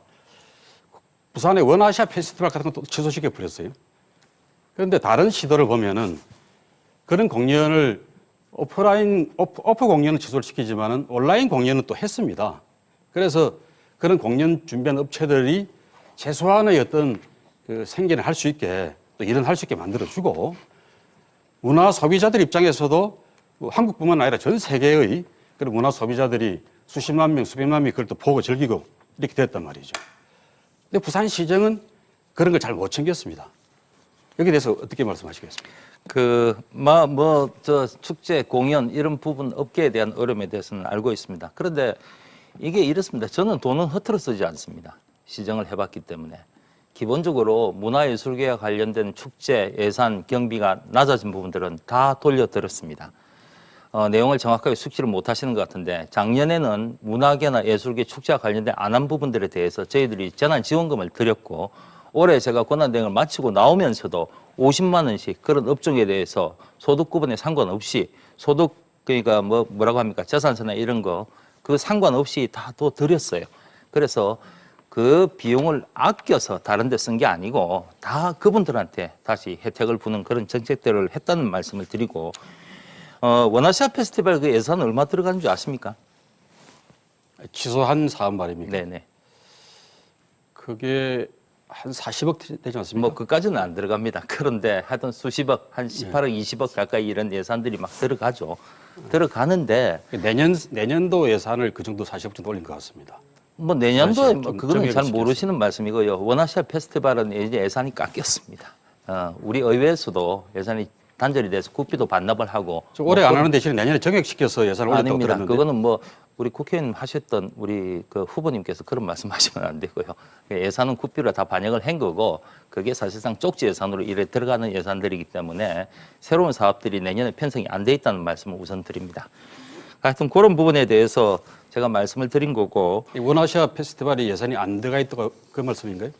부산의 원아시아 페스티벌 같은 것도 취소시켜 버렸어요. 그런데 다른 시도를 보면은 그런 공연을 오프 공연은 취소를 시키지만은 온라인 공연은 또 했습니다. 그래서 그런 공연 준비한 업체들이 최소한의 어떤 그 생계를 할 수 있게 또 일은 할 수 있게 만들어주고 문화 소비자들 입장에서도 한국뿐만 아니라 전 세계의 그런 문화 소비자들이 수십만 명, 수백만 명이 그걸 또 보고 즐기고 이렇게 됐단 말이죠. 근데 부산시정은 그런 걸 잘 못 챙겼습니다. 여기에 대해서 어떻게 말씀하시겠습니까? 저 축제, 공연 이런 부분 업계에 대한 어려움에 대해서는 알고 있습니다. 그런데 이게 이렇습니다. 저는 돈은 허투루 쓰지 않습니다. 시정을 해봤기 때문에. 기본적으로 문화예술계와 관련된 축제, 예산, 경비가 낮아진 부분들은 다 돌려드렸습니다. 내용을 정확하게 숙지를 못 하시는 것 같은데 작년에는 문화계나 예술계 축제와 관련된 안 한 부분들에 대해서 저희들이 재난지원금을 드렸고 올해 제가 권한대행을 마치고 나오면서도 50만 원씩 그런 업종에 대해서 소득 구분에 상관없이 소득 그러니까 뭐라고 합니까? 재산세나 이런 거 그 상관없이 다 또 드렸어요. 그래서 그 비용을 아껴서 다른 데 쓴 게 아니고 다 그분들한테 다시 혜택을 부는 그런 정책들을 했다는 말씀을 드리고 원아시아 페스티벌 그 예산 얼마 들어가는 줄 아십니까? 취소한 사업 말입니까? 네네. 그게 한 40억 되지 않습니까? 뭐 그까지는 안 들어갑니다. 그런데 하여튼 수십억, 한 18억, 20억 가까이 이런 예산들이 막 들어가죠. 들어가는데 내년도 예산을 그 정도 40억 정도 올린 것 같습니다. 뭐 내년도에 좀 그거는 잘 정해를 모르시는 말씀이고요. 원아시아 페스티벌은 이제 예산이 깎였습니다. 우리 의회에서도 예산이 단절이 돼서 국비도 반납을 하고 올해 안 하는 대신에 내년에 정액시켜서 예산을 올렸다고 아닙니다. 들었는데 그거는 뭐 우리 국회의원 하셨던 우리 그 후보님께서 그런 말씀하시면 안 되고요. 예산은 국비로 다 반영을 한 거고 그게 사실상 쪽지 예산으로 이래 들어가는 예산들이기 때문에 새로운 사업들이 내년에 편성이 안 돼 있다는 말씀을 우선 드립니다. 하여튼 그런 부분에 대해서 제가 말씀을 드린 거고. 이 원아시아 페스티벌이 예산이 안 들어가 있다고 그 말씀인가요?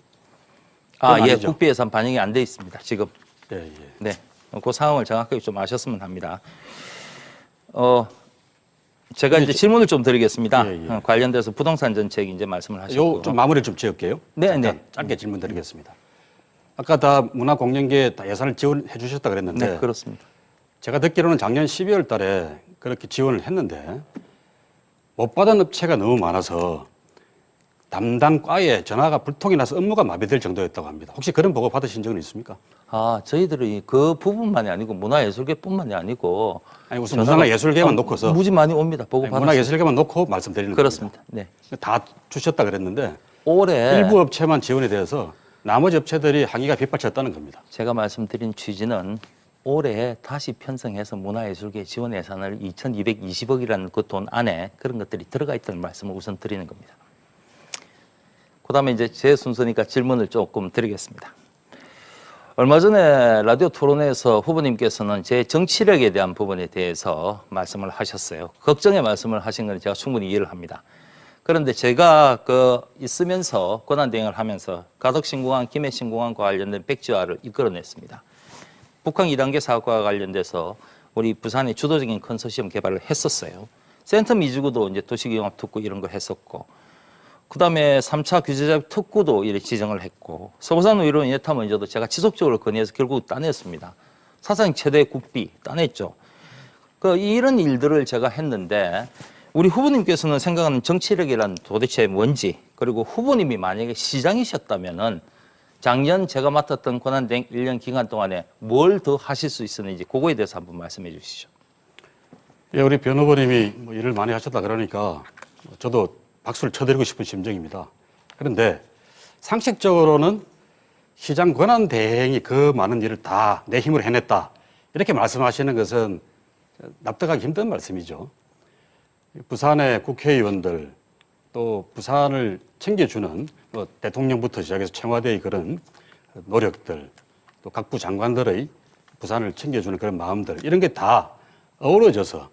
예, 국비 예산 반영이 안 돼 있습니다. 지금. 예. 네. 그 상황을 정확하게 좀 아셨으면 합니다. 제가 이제 질문을 좀 드리겠습니다. 관련돼서 부동산 정책 이제 말씀을 하셨고. 좀 마무리 좀 지을게요. 네. 짧게 질문 드리겠습니다. 아까 다 문화공연계에 다 예산을 지원해 주셨다 그랬는데. 네, 그렇습니다. 제가 듣기로는 작년 12월 달에 그렇게 지원을 했는데 못 받은 업체가 너무 많아서 담당 과에 전화가 불통이 나서 업무가 마비될 정도였다고 합니다. 혹시 그런 보고 받으신 적은 있습니까? 저희들이 그 부분만이 아니고 문화예술계뿐만이 아니고 아니 우선 문화예술계만 놓고서 무지 많이 옵니다. 보고 받았습니다. 문화예술계만 놓고 말씀드리는 그렇습니다. 겁니다. 네. 다 주셨다 그랬는데 올해 일부 업체만 지원이 돼서 나머지 업체들이 항의가 빗발쳤다는 겁니다. 제가 말씀드린 취지는 올해 다시 편성해서 문화예술계 지원 예산을 2,220억이라는 그 돈 안에 그런 것들이 들어가 있다는 말씀을 우선 드리는 겁니다. 그다음에 이제 제 순서니까 질문을 조금 드리겠습니다. 얼마 전에 라디오 토론회에서 후보님께서는 제 정치력에 대한 부분에 대해서 말씀을 하셨어요. 걱정의 말씀을 하신 건 제가 충분히 이해를 합니다. 그런데 제가 있으면서 권한대행을 하면서 가덕신공항, 김해신공항과 관련된 백지화를 이끌어냈습니다. 북한 2단계 사업과 관련돼서 우리 부산의 주도적인 컨소시엄 개발을 했었어요. 센텀 미주구도 이제 도시경합 특구 이런 거 했었고, 그 다음에 3차 규제자격 특구도 이렇게 지정을 했고, 서부산 의료원 예타 먼저도 제가 지속적으로 건의해서 결국 따냈습니다. 사상 최대 국비 따냈죠. 이런 일들을 제가 했는데, 우리 후보님께서는 생각하는 정치력이란 도대체 뭔지, 그리고 후보님이 만약에 시장이셨다면은 작년 제가 맡았던 권한대행 1년 기간 동안에 뭘 더 하실 수 있었는지 그거에 대해서 한번 말씀해 주시죠. 예, 우리 변 후보님이 일을 많이 하셨다 그러니까 저도 박수를 쳐드리고 싶은 심정입니다. 그런데 상식적으로는 시장 권한대행이 그 많은 일을 다 내 힘으로 해냈다 이렇게 말씀하시는 것은 납득하기 힘든 말씀이죠. 부산의 국회의원들 또 부산을 챙겨주는 대통령부터 시작해서 청와대의 그런 노력들 또 각부 장관들의 부산을 챙겨주는 그런 마음들 이런 게 다 어우러져서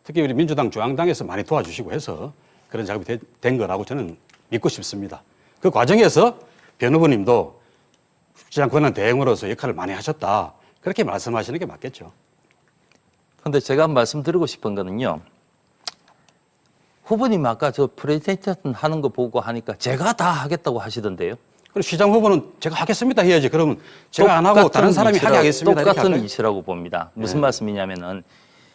특히 우리 민주당 중앙당에서 많이 도와주시고 해서 그런 작업이 된 거라고 저는 믿고 싶습니다. 그 과정에서 변 후보님도 시장 권한 대행으로서 역할을 많이 하셨다 그렇게 말씀하시는 게 맞겠죠. 그런데 제가 말씀드리고 싶은 거는요. 후보님 아까 저 프레젠테이션 하는 거 보고 하니까 제가 다 하겠다고 하시던데요. 그리고 시장 후보는 제가 하겠습니다 해야지. 그러면 제가 안 하고 다른 사람이 하게 하겠습니다. 이렇게 똑같은 할까요? 이치라고 봅니다. 무슨 말씀이냐면은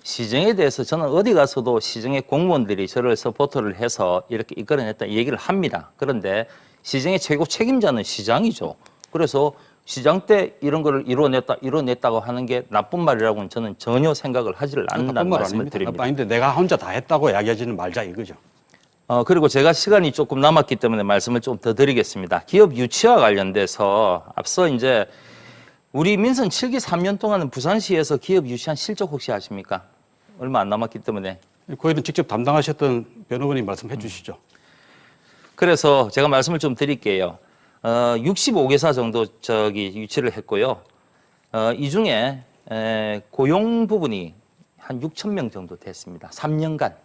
시정에 대해서 저는 어디 가서도 시정의 공무원들이 저를 서포트를 해서 이렇게 이끌어냈다 이 얘기를 합니다. 그런데 시정의 최고 책임자는 시장이죠. 그래서 시장 때 이런 거를 이뤄냈다고 하는 게 나쁜 말이라고는 저는 전혀 생각을 하지를 않는다는 나쁜 말 말씀을 아닙니다. 드립니다. 아닌데 내가 혼자 다 했다고 이야기하지는 말자 이거죠. 그리고 제가 시간이 조금 남았기 때문에 말씀을 좀 더 드리겠습니다. 기업 유치와 관련돼서 앞서 이제 우리 민선 7기 3년 동안은 부산시에서 기업 유치한 실적 혹시 아십니까? 얼마 안 남았기 때문에. 그 일은 직접 담당하셨던 변호사님 말씀해 주시죠. 그래서 제가 말씀을 좀 드릴게요. 65개사 정도 유치를 했고요. 이 중에 고용 부분이 한 6천 명 정도 됐습니다. 3년간.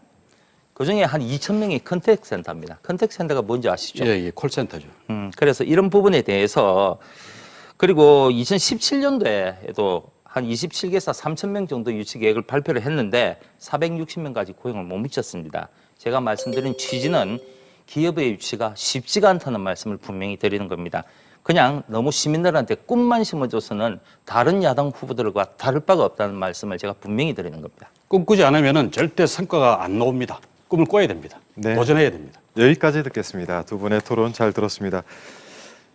그 중에 한 2천 명이 컨택센터입니다. 컨택센터가 뭔지 아시죠? 예, 콜센터죠. 그래서 이런 부분에 대해서 그리고 2017년도에도 한 27개사 3천 명 정도 유치 계획을 발표를 했는데 460명까지 고용을 못 미쳤습니다. 제가 말씀드린 취지는 기업의 유치가 쉽지가 않다는 말씀을 분명히 드리는 겁니다. 그냥 너무 시민들한테 꿈만 심어줘서는 다른 야당 후보들과 다를 바가 없다는 말씀을 제가 분명히 드리는 겁니다. 꿈꾸지 않으면 절대 성과가 안 나옵니다. 꿈을 꿔야 됩니다. 네. 도전해야 됩니다. 여기까지 듣겠습니다. 두 분의 토론 잘 들었습니다.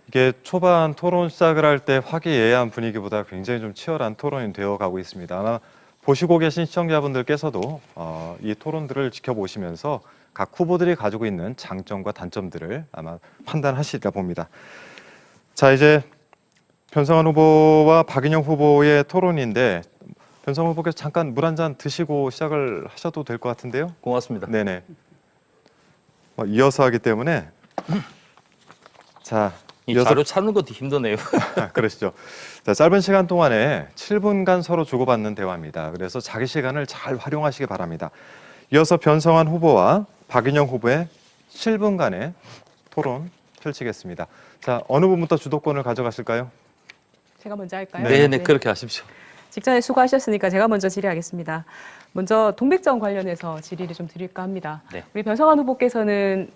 이게 초반 토론 시작을 할 때 화기애애한 분위기보다 굉장히 좀 치열한 토론이 되어가고 있습니다. 아마 보시고 계신 시청자분들께서도 이 토론들을 지켜보시면서 각 후보들이 가지고 있는 장점과 단점들을 아마 판단하시리라 봅니다. 자, 이제 변성환 후보와 박인영 후보의 토론인데 변성환 후보께서 잠깐 물 한 잔 드시고 시작을 하셔도 될 것 같은데요. 고맙습니다. 네네. 이어서 하기 때문에 자, 이 자료 찾는 것도 힘드네요. 그러시죠. 자, 짧은 시간 동안에 7분간 서로 주고받는 대화입니다. 그래서 자기 시간을 잘 활용하시기 바랍니다. 이어서 변성환 후보와 박인영 후보의 7분간의 토론 펼치겠습니다. 자, 어느 분부터 주도권을 가져가실까요? 제가 먼저 할까요? 네, 그렇게 하십시오. 직전에 수고하셨으니까 제가 먼저 질의하겠습니다. 먼저 동백전 관련해서 질의를 좀 드릴까 합니다. 네. 우리 변성환 후보께서는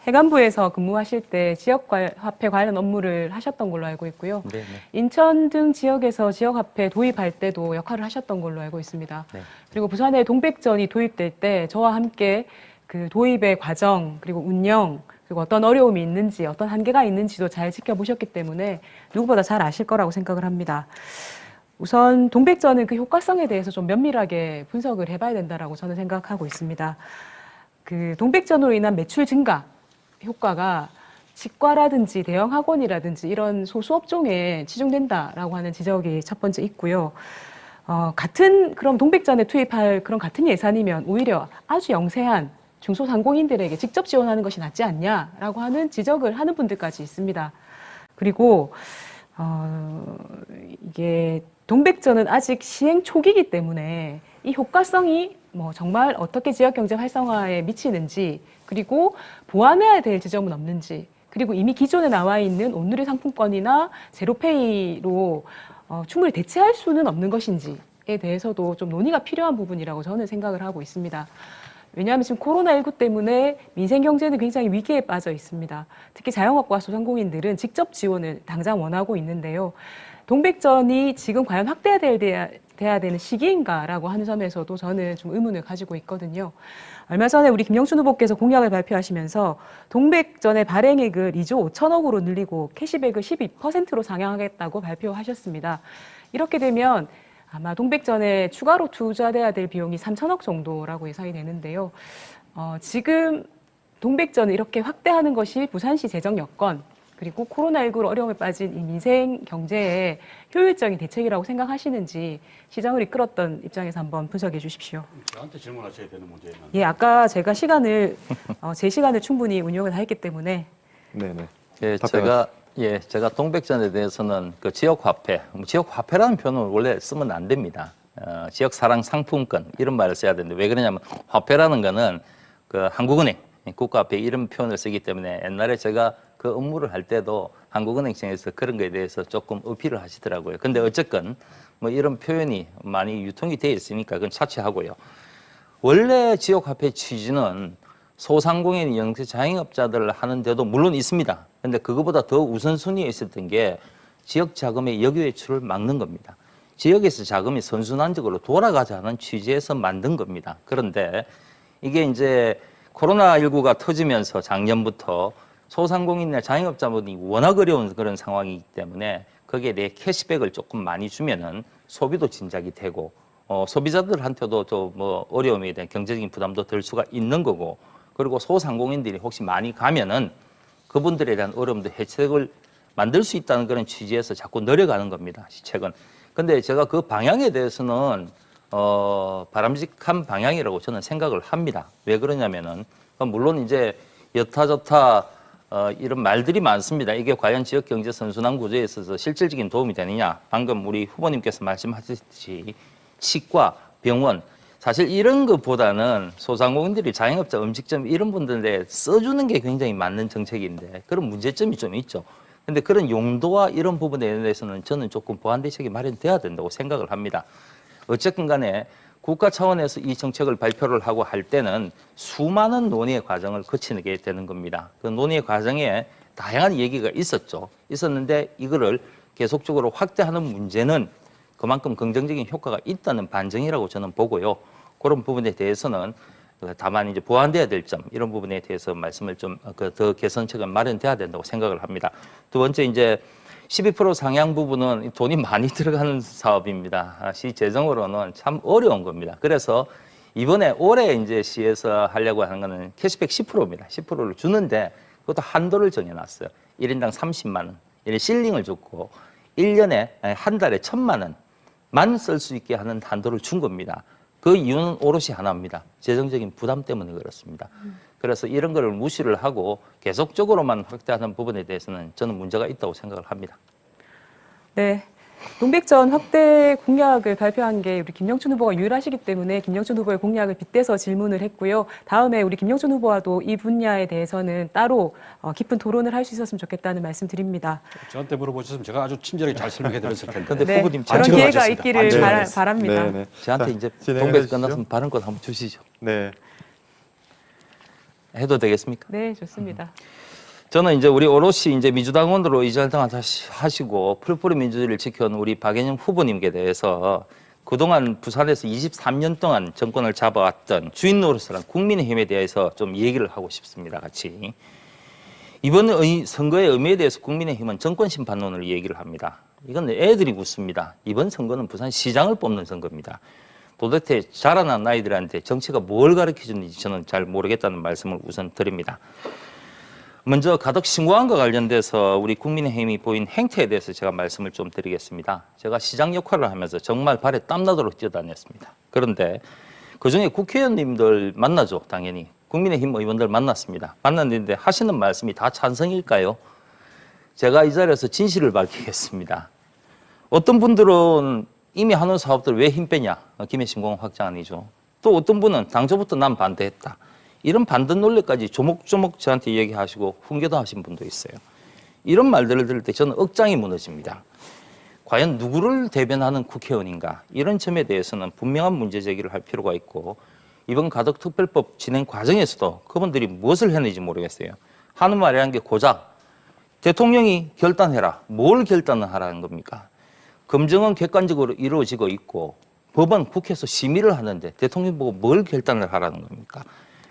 해관부에서 근무하실 때 지역화폐 관련 업무를 하셨던 걸로 알고 있고요. 네. 인천 등 지역에서 지역화폐 도입할 때도 역할을 하셨던 걸로 알고 있습니다. 네. 그리고 부산에 동백전이 도입될 때 저와 함께 그 도입의 과정 그리고 운영 그리고 어떤 어려움이 있는지 어떤 한계가 있는지도 잘 지켜보셨기 때문에 누구보다 잘 아실 거라고 생각을 합니다. 우선 동백전은 그 효과성에 대해서 좀 면밀하게 분석을 해봐야 된다라고 저는 생각하고 있습니다. 그 동백전으로 인한 매출 증가 효과가 치과라든지 대형 학원이라든지 이런 소수 업종에 치중된다라고 하는 지적이 첫 번째 있고요. 같은 그럼 동백전에 투입할 그런 같은 예산이면 오히려 아주 영세한 중소상공인들에게 직접 지원하는 것이 낫지 않냐라고 하는 지적을 하는 분들까지 있습니다. 그리고 이게 동백전은 아직 시행 초기이기 때문에 이 효과성이 뭐 정말 어떻게 지역 경제 활성화에 미치는지 그리고 보완해야 될 지점은 없는지 그리고 이미 기존에 나와 있는 온누리 상품권이나 제로페이로 충분히 대체할 수는 없는 것인지에 대해서도 좀 논의가 필요한 부분이라고 저는 생각을 하고 있습니다. 왜냐하면 지금 코로나19 때문에 민생 경제는 굉장히 위기에 빠져 있습니다. 특히 자영업과 소상공인들은 직접 지원을 당장 원하고 있는데요. 동백전이 지금 과연 확대돼야 되는 시기인가라고 하는 점에서도 저는 좀 의문을 가지고 있거든요. 얼마 전에 우리 김영춘 후보께서 공약을 발표하시면서 동백전의 발행액을 2조 5천억으로 늘리고 캐시백을 12%로 상향하겠다고 발표하셨습니다. 이렇게 되면 아마 동백전에 추가로 투자돼야 될 비용이 3천억 정도라고 예상이 되는데요. 지금 동백전을 이렇게 확대하는 것이 부산시 재정 여건 그리고 코로나19로 어려움에 빠진 이 민생 경제에 효율적인 대책이라고 생각하시는지 시장을 이끌었던 입장에서 한번 분석해 주십시오. 저한테 질문하셔야 되는 문제는. 예, 아까 제가 제 시간을 충분히 운용을 다 했기 때문에. 네네. 예, 제가 동백전에 대해서는 그 지역화폐라는 표현을 원래 쓰면 안 됩니다. 지역사랑 상품권 이런 말을 써야 되는데 왜 그러냐면 화폐라는 거는 그 한국은행, 국가화폐 이런 표현을 쓰기 때문에 옛날에 제가 그 업무를 할 때도 한국은행청에서 그런 거에 대해서 조금 어필을 하시더라고요. 근데 어쨌건 뭐 이런 표현이 많이 유통이 돼 있으니까 그건 차치하고요. 원래 지역화폐 취지는 소상공인 영세 자영업자들 하는데도 물론 있습니다. 그런데 그거보다 더 우선순위에 있었던 게 지역 자금의 역외출을 막는 겁니다. 지역에서 자금이 선순환적으로 돌아가자는 취지에서 만든 겁니다. 그런데 이게 이제 코로나19가 터지면서 작년부터 소상공인이나 자영업자분이 워낙 어려운 그런 상황이기 때문에 거기에 대해 캐시백을 조금 많이 주면은 소비도 진작이 되고 소비자들한테도 또 뭐 어려움에 대한 경제적인 부담도 덜 수가 있는 거고 그리고 소상공인들이 혹시 많이 가면은 그분들에 대한 어려움도 해책을 만들 수 있다는 그런 취지에서 자꾸 내려가는 겁니다. 시책은. 근데 제가 그 방향에 대해서는 바람직한 방향이라고 저는 생각을 합니다. 왜 그러냐면은 물론 이제 여타저타 이런 말들이 많습니다. 이게 과연 지역 경제 선순환 구조에 있어서 실질적인 도움이 되느냐? 방금 우리 후보님께서 말씀하셨듯이 치과, 병원 사실 이런 것보다는 소상공인들이 자영업자, 음식점 이런 분들에 써주는 게 굉장히 맞는 정책인데 그런 문제점이 좀 있죠. 근데 그런 용도와 이런 부분에 대해서는 저는 조금 보완 대책이 마련돼야 된다고 생각을 합니다. 어쨌든 간에 국가 차원에서 이 정책을 발표를 하고 할 때는 수많은 논의의 과정을 거치게 되는 겁니다. 그 논의의 과정에 다양한 얘기가 있었죠. 있었는데 이거를 계속적으로 확대하는 문제는 그만큼 긍정적인 효과가 있다는 반증이라고 저는 보고요. 그런 부분에 대해서는 다만 이제 보완돼야 될 점 이런 부분에 대해서 말씀을 좀 더 개선책은 마련돼야 된다고 생각을 합니다. 두 번째 이제 12% 상향 부분은 돈이 많이 들어가는 사업입니다. 시 재정으로는 참 어려운 겁니다. 그래서 이번에 올해 이제 시에서 하려고 하는 거는 캐시백 10%입니다. 10%를 주는데 그것도 한도를 정해놨어요. 1인당 30만 원. 이런 실링을 줬고 1년에 한 달에 1,000만 원만 쓸 수 있게 하는 한도를 준 겁니다. 그 이유는 오롯이 하나입니다. 재정적인 부담 때문에 그렇습니다. 그래서 이런 거를 무시를 하고 계속적으로만 확대하는 부분에 대해서는 저는 문제가 있다고 생각을 합니다. 네. 농백전 확대 공약을 발표한 게 우리 김영춘 후보가 유일하시기 때문에 김영춘 후보의 공약을 빗대서 질문을 했고요. 다음에 우리 김영춘 후보와도 이 분야에 대해서는 따로 깊은 토론을 할 수 있었으면 좋겠다는 말씀 드립니다. 저한테 물어보셨으면 제가 아주 친절하게 잘 설명해 드렸을 텐데. 근데 네, 후보님 그런 지금 기회가 하셨습니다. 있기를 안 바랍니다. 네, 네. 저한테 자, 이제 진행해 동백 주시죠. 끝났으면 발언권 한번 주시죠. 네. 해도 되겠습니까? 네, 좋습니다. 저는 이제 우리 오롯이 이제 민주당원으로 이전하시고 풀뿌리 민주주의를 지켜온 우리 박연영 후보님께 대해서 그동안 부산에서 23년 동안 정권을 잡아왔던 주인 노릇을 국민의힘에 대해서 좀 얘기를 하고 싶습니다. 같이. 이번 선거의 의미에 대해서 국민의힘은 정권 심판론을 얘기를 합니다. 이건 애들이 묻습니다. 이번 선거는 부산시장을 뽑는 선거입니다. 도대체 자라난 아이들한테 정치가 뭘 가르쳐주는지 저는 잘 모르겠다는 말씀을 우선 드립니다. 먼저 가덕 신고안과 관련돼서 우리 국민의힘이 보인 행태에 대해서 제가 말씀을 좀 드리겠습니다. 제가 시장 역할을 하면서 정말 발에 땀나도록 뛰어다녔습니다. 그런데 그중에 국회의원님들 만나죠, 당연히. 국민의힘 의원들 만났습니다. 만났는데 하시는 말씀이 다 찬성일까요? 제가 이 자리에서 진실을 밝히겠습니다. 어떤 분들은 이미 하는 사업들 왜 힘 빼냐? 김해신공항 확장 아니죠. 또 어떤 분은 당초부터 난 반대했다. 이런 반대 논리까지 조목조목 저한테 얘기하시고 훈계도 하신 분도 있어요. 이런 말들을 들을 때 저는 억장이 무너집니다. 과연 누구를 대변하는 국회의원인가? 이런 점에 대해서는 분명한 문제 제기를 할 필요가 있고 이번 가덕특별법 진행 과정에서도 그분들이 무엇을 했는지 모르겠어요. 하는 말이 한 게 고작 대통령이 결단해라. 뭘 결단을 하라는 겁니까? 검증은 객관적으로 이루어지고 있고 법은 국회에서 심의를 하는데 대통령 보고 뭘 결단을 하라는 겁니까?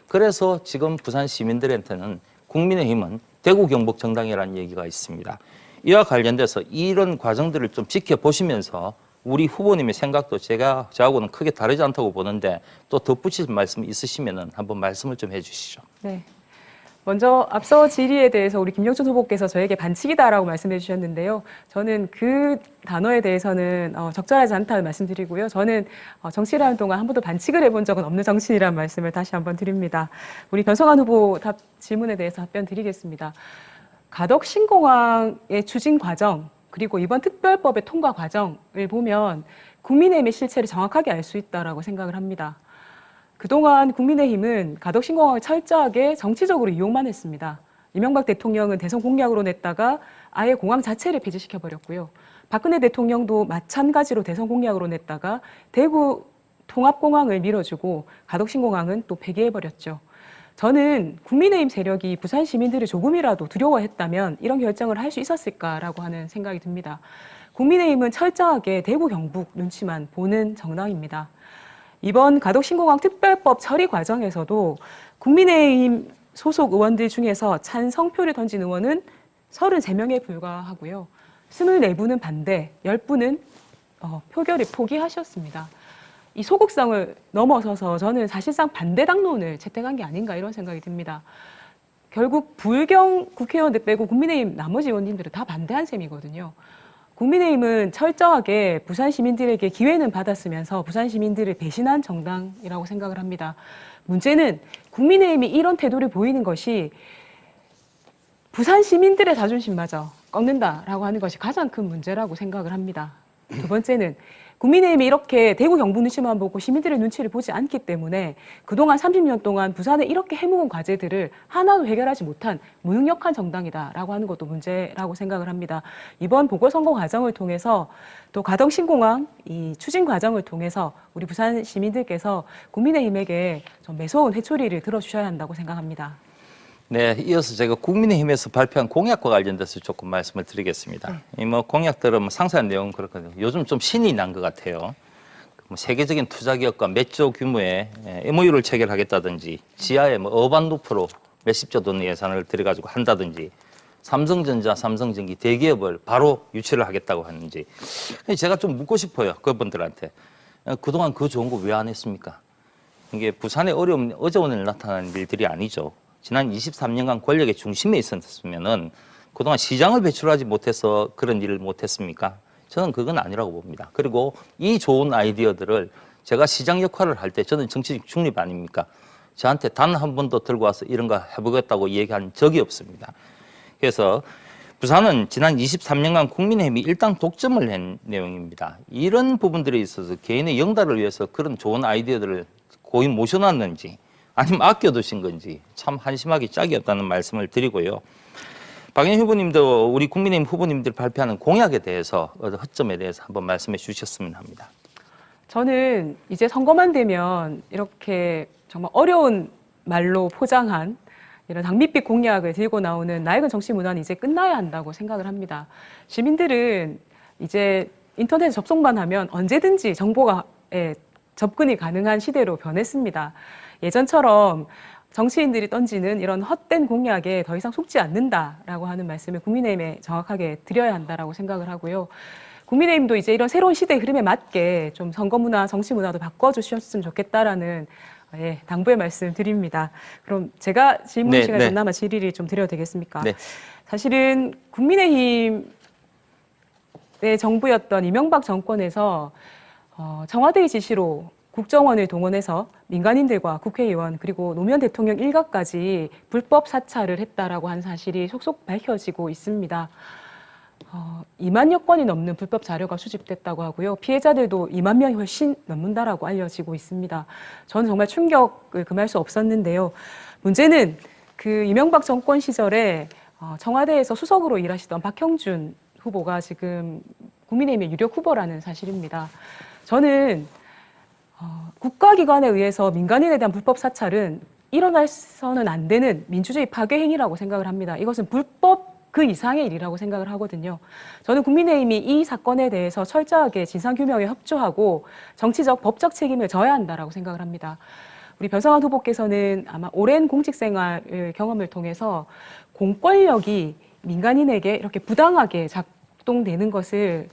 그래서 지금 부산 시민들한테는 국민의힘은 대구 경북 정당이라는 얘기가 있습니다. 이와 관련돼서 이런 과정들을 좀 지켜보시면서 우리 후보님의 생각도 저하고는 크게 다르지 않다고 보는데 또 덧붙일 말씀 있으시면 한번 말씀을 좀 해주시죠. 네. 먼저 앞서 질의에 대해서 우리 김영춘 후보께서 저에게 반칙이다라고 말씀해 주셨는데요. 저는 그 단어에 대해서는 적절하지 않다는 말씀드리고요. 저는 정치를 하는 동안 한 번도 반칙을 해본 적은 없는 정치인이라는 말씀을 다시 한번 드립니다. 우리 변성환 후보 질문에 대해서 답변 드리겠습니다. 가덕 신공항의 추진 과정 그리고 이번 특별법의 통과 과정을 보면 국민의힘의 실체를 정확하게 알 수 있다라고 생각을 합니다. 그동안 국민의힘은 가덕 신공항을 철저하게 정치적으로 이용만 했습니다. 이명박 대통령은 대선 공약으로 냈다가 아예 공항 자체를 폐지시켜버렸고요. 박근혜 대통령도 마찬가지로 대선 공약으로 냈다가 대구 통합공항을 밀어주고 가덕 신공항은 또 폐기해버렸죠. 저는 국민의힘 세력이 부산 시민들을 조금이라도 두려워했다면 이런 결정을 할 수 있었을까라고 하는 생각이 듭니다. 국민의힘은 철저하게 대구 경북 눈치만 보는 정당입니다. 이번 가덕신공항 특별법 처리 과정에서도 국민의힘 소속 의원들 중에서 찬성표를 던진 의원은 33명에 불과하고요. 24분은 반대, 10분은 표결을 포기하셨습니다. 이 소극성을 넘어서서 저는 사실상 반대 당론을 채택한 게 아닌가 이런 생각이 듭니다. 결국 불경 국회의원들 빼고 국민의힘 나머지 의원님들은 다 반대한 셈이거든요. 국민의힘은 철저하게 부산 시민들에게 기회는 받았으면서 부산 시민들을 배신한 정당이라고 생각을 합니다. 문제는 국민의힘이 이런 태도를 보이는 것이 부산 시민들의 자존심마저 꺾는다라고 하는 것이 가장 큰 문제라고 생각을 합니다. 두 번째는 국민의힘이 이렇게 대구 경북 눈치만 보고 시민들의 눈치를 보지 않기 때문에 그동안 30년 동안 부산에 이렇게 해묵은 과제들을 하나도 해결하지 못한 무능력한 정당이다라고 하는 것도 문제라고 생각을 합니다. 이번 보궐선거 과정을 통해서 또 가덕신공항 이 추진 과정을 통해서 우리 부산 시민들께서 국민의힘에게 좀 매서운 회초리를 들어주셔야 한다고 생각합니다. 네, 이어서 제가 국민의힘에서 발표한 공약과 관련돼서 조금 말씀을 드리겠습니다. 이 뭐 공약들은 뭐 상세한 내용은 그렇거든요. 요즘 좀 신이 난 것 같아요. 뭐 세계적인 투자 기업과 몇 조 규모의 MOU를 체결하겠다든지, 지하에 뭐 어반루프로 몇십조 돈 예산을 들여가지고 한다든지, 삼성전자, 삼성전기 대기업을 바로 유치를 하겠다고 하는지, 제가 좀 묻고 싶어요. 그분들한테. 그동안 그 좋은 거 왜 안 했습니까? 이게 부산의 어려움이 어제 오늘 나타난 일들이 아니죠. 지난 23년간 권력의 중심에 있었으면은 그동안 시장을 배출하지 못해서 그런 일을 못했습니까? 저는 그건 아니라고 봅니다. 그리고 이 좋은 아이디어들을 제가 시장 역할을 할 때 저는 정치적 중립 아닙니까? 저한테 단 한 번도 들고 와서 이런 거 해보겠다고 얘기한 적이 없습니다. 그래서 부산은 지난 23년간 국민의힘이 일당 독점을 한 내용입니다. 이런 부분들에 있어서 개인의 영달을 위해서 그런 좋은 아이디어들을 고이 모셔놨는지 아니면 아껴두신 건지 참 한심하기 짝이 없다는 말씀을 드리고요. 박영희 후보님도 우리 국민의힘 후보님들 발표하는 공약에 대해서 허점에 대해서 한번 말씀해 주셨으면 합니다. 저는 이제 선거만 되면 이렇게 정말 어려운 말로 포장한 이런 장밋빛 공약을 들고 나오는 낡은 정치 문화는 이제 끝나야 한다고 생각을 합니다. 시민들은 이제 인터넷 접속만 하면 언제든지 정보가 접근이 가능한 시대로 변했습니다. 예전처럼 정치인들이 던지는 이런 헛된 공약에 더 이상 속지 않는다라고 하는 말씀을 국민의힘에 정확하게 드려야 한다라고 생각을 하고요. 국민의힘도 이제 이런 새로운 시대의 흐름에 맞게 좀 선거 문화, 정치 문화도 바꿔주셨으면 좋겠다라는 당부의 말씀 드립니다. 그럼 제가 질문 시간이 좀 남아 질의를 좀 드려도 되겠습니까? 네. 사실은 국민의힘의 정부였던 이명박 정권에서 청와대의 지시로 국정원을 동원해서 민간인들과 국회의원 그리고 노무현 대통령 일가까지 불법 사찰을 했다라고 하는 사실이 속속 밝혀지고 있습니다. 2만여 건이 넘는 불법 자료가 수집됐다고 하고요. 피해자들도 2만 명이 훨씬 넘는다라고 알려지고 있습니다. 저는 정말 충격을 금할 수 없었는데요. 문제는 그 이명박 정권 시절에 청와대에서 수석으로 일하시던 박형준 후보가 지금 국민의힘의 유력 후보라는 사실입니다. 저는 국가기관에 의해서 민간인에 대한 불법 사찰은 일어나서는 안 되는 민주주의 파괴 행위라고 생각을 합니다. 이것은 불법 그 이상의 일이라고 생각을 하거든요. 저는 국민의힘이 이 사건에 대해서 철저하게 진상규명에 협조하고 정치적, 법적 책임을 져야 한다라고 생각을 합니다. 우리 변성환 후보께서는 아마 오랜 공직생활 경험을 통해서 공권력이 민간인에게 이렇게 부당하게 작동되는 것을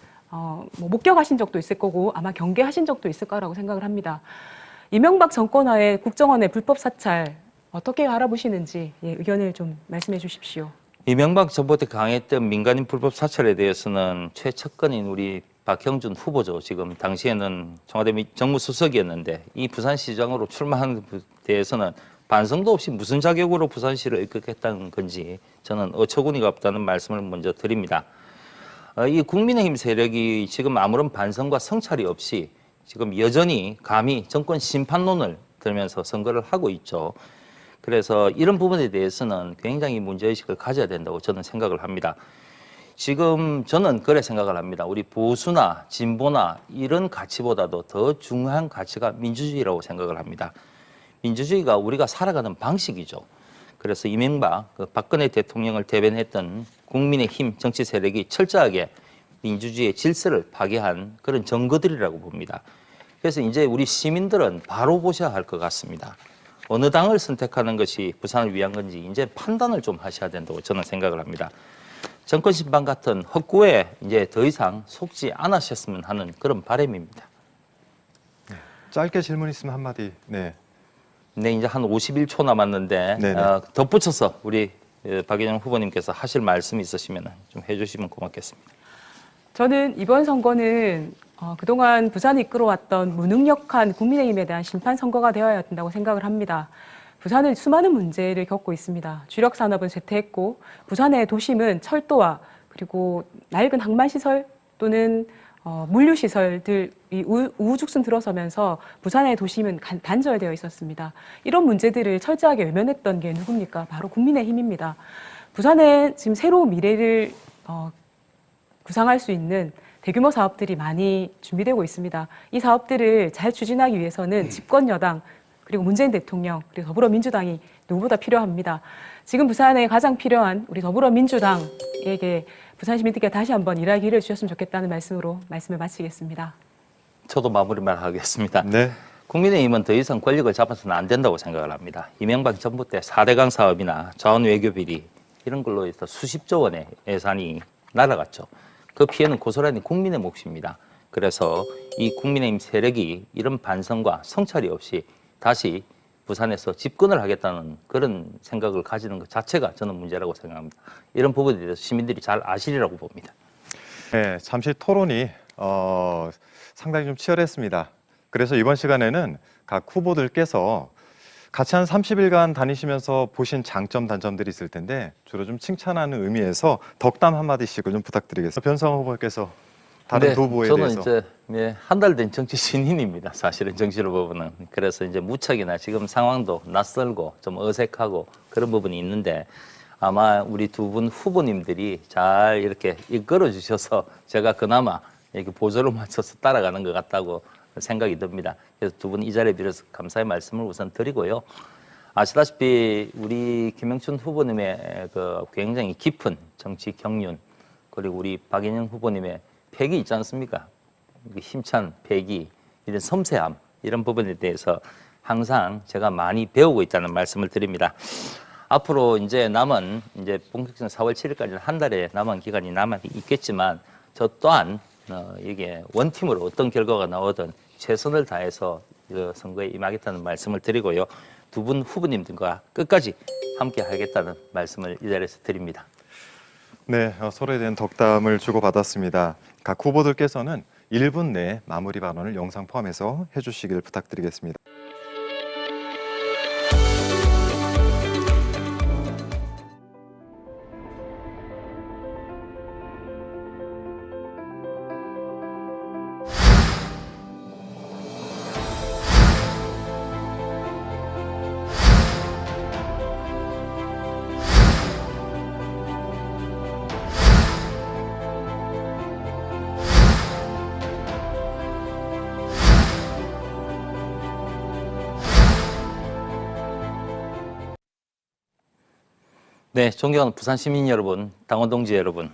목격하신 적도 있을 거고 아마 경계하신 적도 있을 거라고 생각을 합니다. 이명박 정권 하에 국정원의 불법 사찰 어떻게 알아보시는지 의견을 좀 말씀해 주십시오. 이명박 정부 때 강했던 민간인 불법 사찰에 대해서는 최측근인 우리 박형준 후보죠. 지금 당시에는 청와대 정무수석이었는데 이 부산시장으로 출마하는 데 대해서는 반성도 없이 무슨 자격으로 부산시를 이끌겠다는 건지 저는 어처구니가 없다는 말씀을 먼저 드립니다. 이 국민의힘 세력이 지금 아무런 반성과 성찰이 없이 지금 여전히 감히 정권 심판론을 들면서 선거를 하고 있죠. 그래서 이런 부분에 대해서는 굉장히 문제의식을 가져야 된다고 저는 생각을 합니다. 지금 저는 그래 생각을 합니다. 우리 보수나 진보나 이런 가치보다도 더 중요한 가치가 민주주의라고 생각을 합니다. 민주주의가 우리가 살아가는 방식이죠. 그래서 이명박, 박근혜 대통령을 대변했던 국민의힘 정치 세력이 철저하게 민주주의의 질서를 파괴한 그런 증거들이라고 봅니다. 그래서 이제 우리 시민들은 바로 보셔야 할 것 같습니다. 어느 당을 선택하는 것이 부산을 위한 건지 이제 판단을 좀 하셔야 된다고 저는 생각을 합니다. 정권 심판 같은 헛구에 이제 더 이상 속지 않으셨으면 하는 그런 바람입니다. 짧게 질문 있으면 한마디. 네. 네, 이제 한 51초 남았는데 네네. 덧붙여서 우리 박인영 후보님께서 하실 말씀이 있으시면 좀 해주시면 고맙겠습니다. 저는 이번 선거는 그동안 부산을 이끌어왔던 무능력한 국민의힘에 대한 심판 선거가 되어야 된다고 생각을 합니다. 부산은 수많은 문제를 겪고 있습니다. 주력 산업은 쇠퇴했고 부산의 도심은 철도와 그리고 낡은 항만시설 또는 물류시설들이 우후죽순 들어서면서 부산의 도심은 단절되어 있었습니다. 이런 문제들을 철저하게 외면했던 게 누굽니까? 바로 국민의힘입니다. 부산에 지금 새로운 미래를 구상할 수 있는 대규모 사업들이 많이 준비되고 있습니다. 이 사업들을 잘 추진하기 위해서는 집권 여당 그리고 문재인 대통령 그리고 더불어민주당이 누구보다 필요합니다. 지금 부산에 가장 필요한 우리 더불어민주당에게 부산 시민들께 다시 한번 일할 기회를 주셨으면 좋겠다는 말씀으로 말씀을 마치겠습니다. 저도 마무리만 하겠습니다. 네. 국민의힘은 더 이상 권력을 잡아서는 안 된다고 생각을 합니다. 이명박 정부 때 4대강 사업이나 자원 외교 비리 이런 걸로 해서 수십조 원의 예산이 날아갔죠. 그 피해는 고스란히 국민의 몫입니다. 그래서 이 국민의힘 세력이 이런 반성과 성찰이 없이 다시 부산에서 집권을 하겠다는 그런 생각을 가지는 것 자체가 저는 문제라고 생각합니다. 이런 부분에 대해서 시민들이 잘 아시리라고 봅니다. 네, 잠시 토론이 상당히 좀 치열했습니다. 그래서 이번 시간에는 각 후보들께서 같이 한 30일간 다니시면서 보신 장점, 단점들이 있을 텐데 주로 좀 칭찬하는 의미에서 덕담 한마디씩을 좀 부탁드리겠습니다. 변성환 후보께서 다른 두 후보에 대해서. 저는 이제 한 달 된 정치 신인입니다. 사실은 정치를 보면. 그래서 이제 무척이나 지금 상황도 낯설고 좀 어색하고 그런 부분이 있는데 아마 우리 두 분 후보님들이 잘 이렇게 이끌어 주셔서 제가 그나마 이렇게 보조를 맞춰서 따라가는 것 같다고 생각이 듭니다. 그래서 두 분 이 자리에 빌어서 감사의 말씀을 우선 드리고요. 아시다시피 우리 김영춘 후보님의 그 굉장히 깊은 정치 경륜 그리고 우리 박인영 후보님의 패기 있지 않습니까? 힘찬 패기, 이런 섬세함 이런 부분에 대해서 항상 제가 많이 배우고 있다는 말씀을 드립니다. 앞으로 이제 남은 이제 본격적인 4월 7일까지 한 달의 남은 기간이 남아 있겠지만 저 또한 이게 원팀으로 어떤 결과가 나오든 최선을 다해서 선거에 임하겠다는 말씀을 드리고요. 두 분 후보님들과 끝까지 함께 하겠다는 말씀을 이 자리에서 드립니다. 네, 서로에 대한 덕담을 주고받았습니다. 각 후보들께서는 1분 내에 마무리 발언을 영상 포함해서 해주시길 부탁드리겠습니다. 네, 존경하는 부산 시민 여러분, 당원 동지 여러분.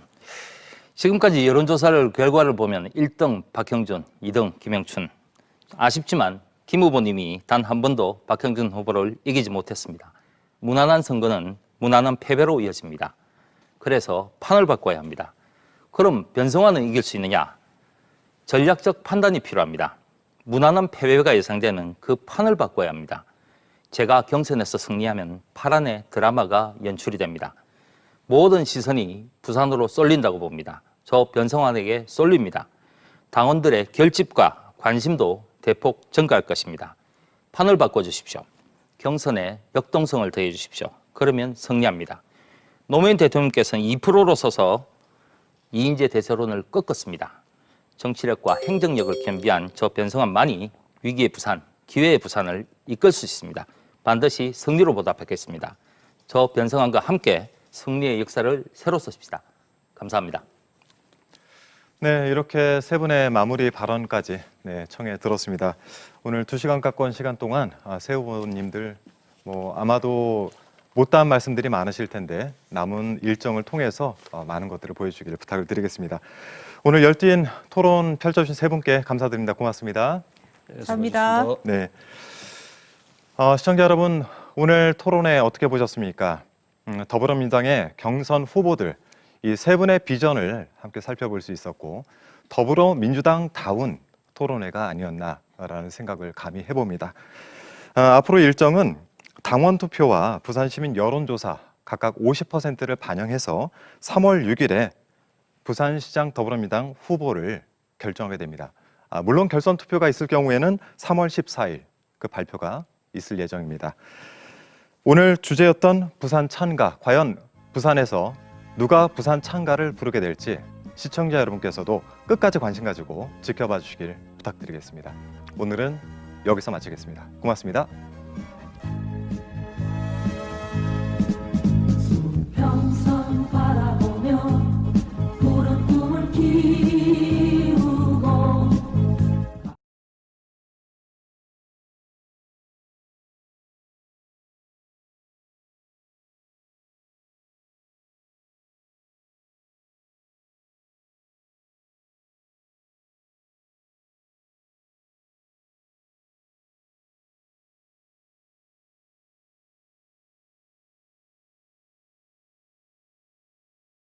지금까지 여론조사를 결과를 보면 1등 박형준, 2등 김영춘. 아쉽지만 김 후보님이 단 한 번도 박형준 후보를 이기지 못했습니다. 무난한 선거는 무난한 패배로 이어집니다. 그래서 판을 바꿔야 합니다. 그럼 변성환은 이길 수 있느냐? 전략적 판단이 필요합니다. 무난한 패배가 예상되는 그 판을 바꿔야 합니다. 제가 경선에서 승리하면 파란의 드라마가 연출이 됩니다. 모든 시선이 부산으로 쏠린다고 봅니다. 저 변성환에게 쏠립니다. 당원들의 결집과 관심도 대폭 증가할 것입니다. 판을 바꿔주십시오. 경선에 역동성을 더해 주십시오. 그러면 승리합니다. 노무현 대통령께서는 2%로 서서 이인재 대세론을 꺾었습니다. 정치력과 행정력을 겸비한 저 변성환만이 위기의 부산, 기회의 부산을 이끌 수 있습니다. 반드시 승리로 보답하겠습니다. 저 변성환과 함께 승리의 역사를 새로 쓰십시다. 감사합니다. 네, 이렇게 세 분의 마무리 발언까지 청해 들었습니다. 오늘 2시간 가까운 시간 동안 세 후보님들 아마도 못다한 말씀들이 많으실 텐데 남은 일정을 통해서 많은 것들을 보여주기를 부탁을 드리겠습니다. 오늘 열띤 토론 펼쳐주신 세 분께 감사드립니다. 고맙습니다. 감사합니다. 네, 시청자 여러분, 오늘 토론회 어떻게 보셨습니까? 더불어민주당의 경선 후보들 이 세 분의 비전을 함께 살펴볼 수 있었고 더불어민주당다운 토론회가 아니었나라는 생각을 감히 해봅니다. 앞으로 일정은 당원 투표와 부산시민 여론조사 각각 50%를 반영해서 3월 6일에 부산시장 더불어민주당 후보를 결정하게 됩니다. 물론 결선 투표가 있을 경우에는 3월 14일 그 발표가 있을 예정입니다. 오늘 주제였던 부산 찬가, 과연 부산에서 누가 부산 찬가를 부르게 될지 시청자 여러분께서도 끝까지 관심 가지고 지켜봐 주시길 부탁드리겠습니다. 오늘은 여기서 마치겠습니다. 고맙습니다.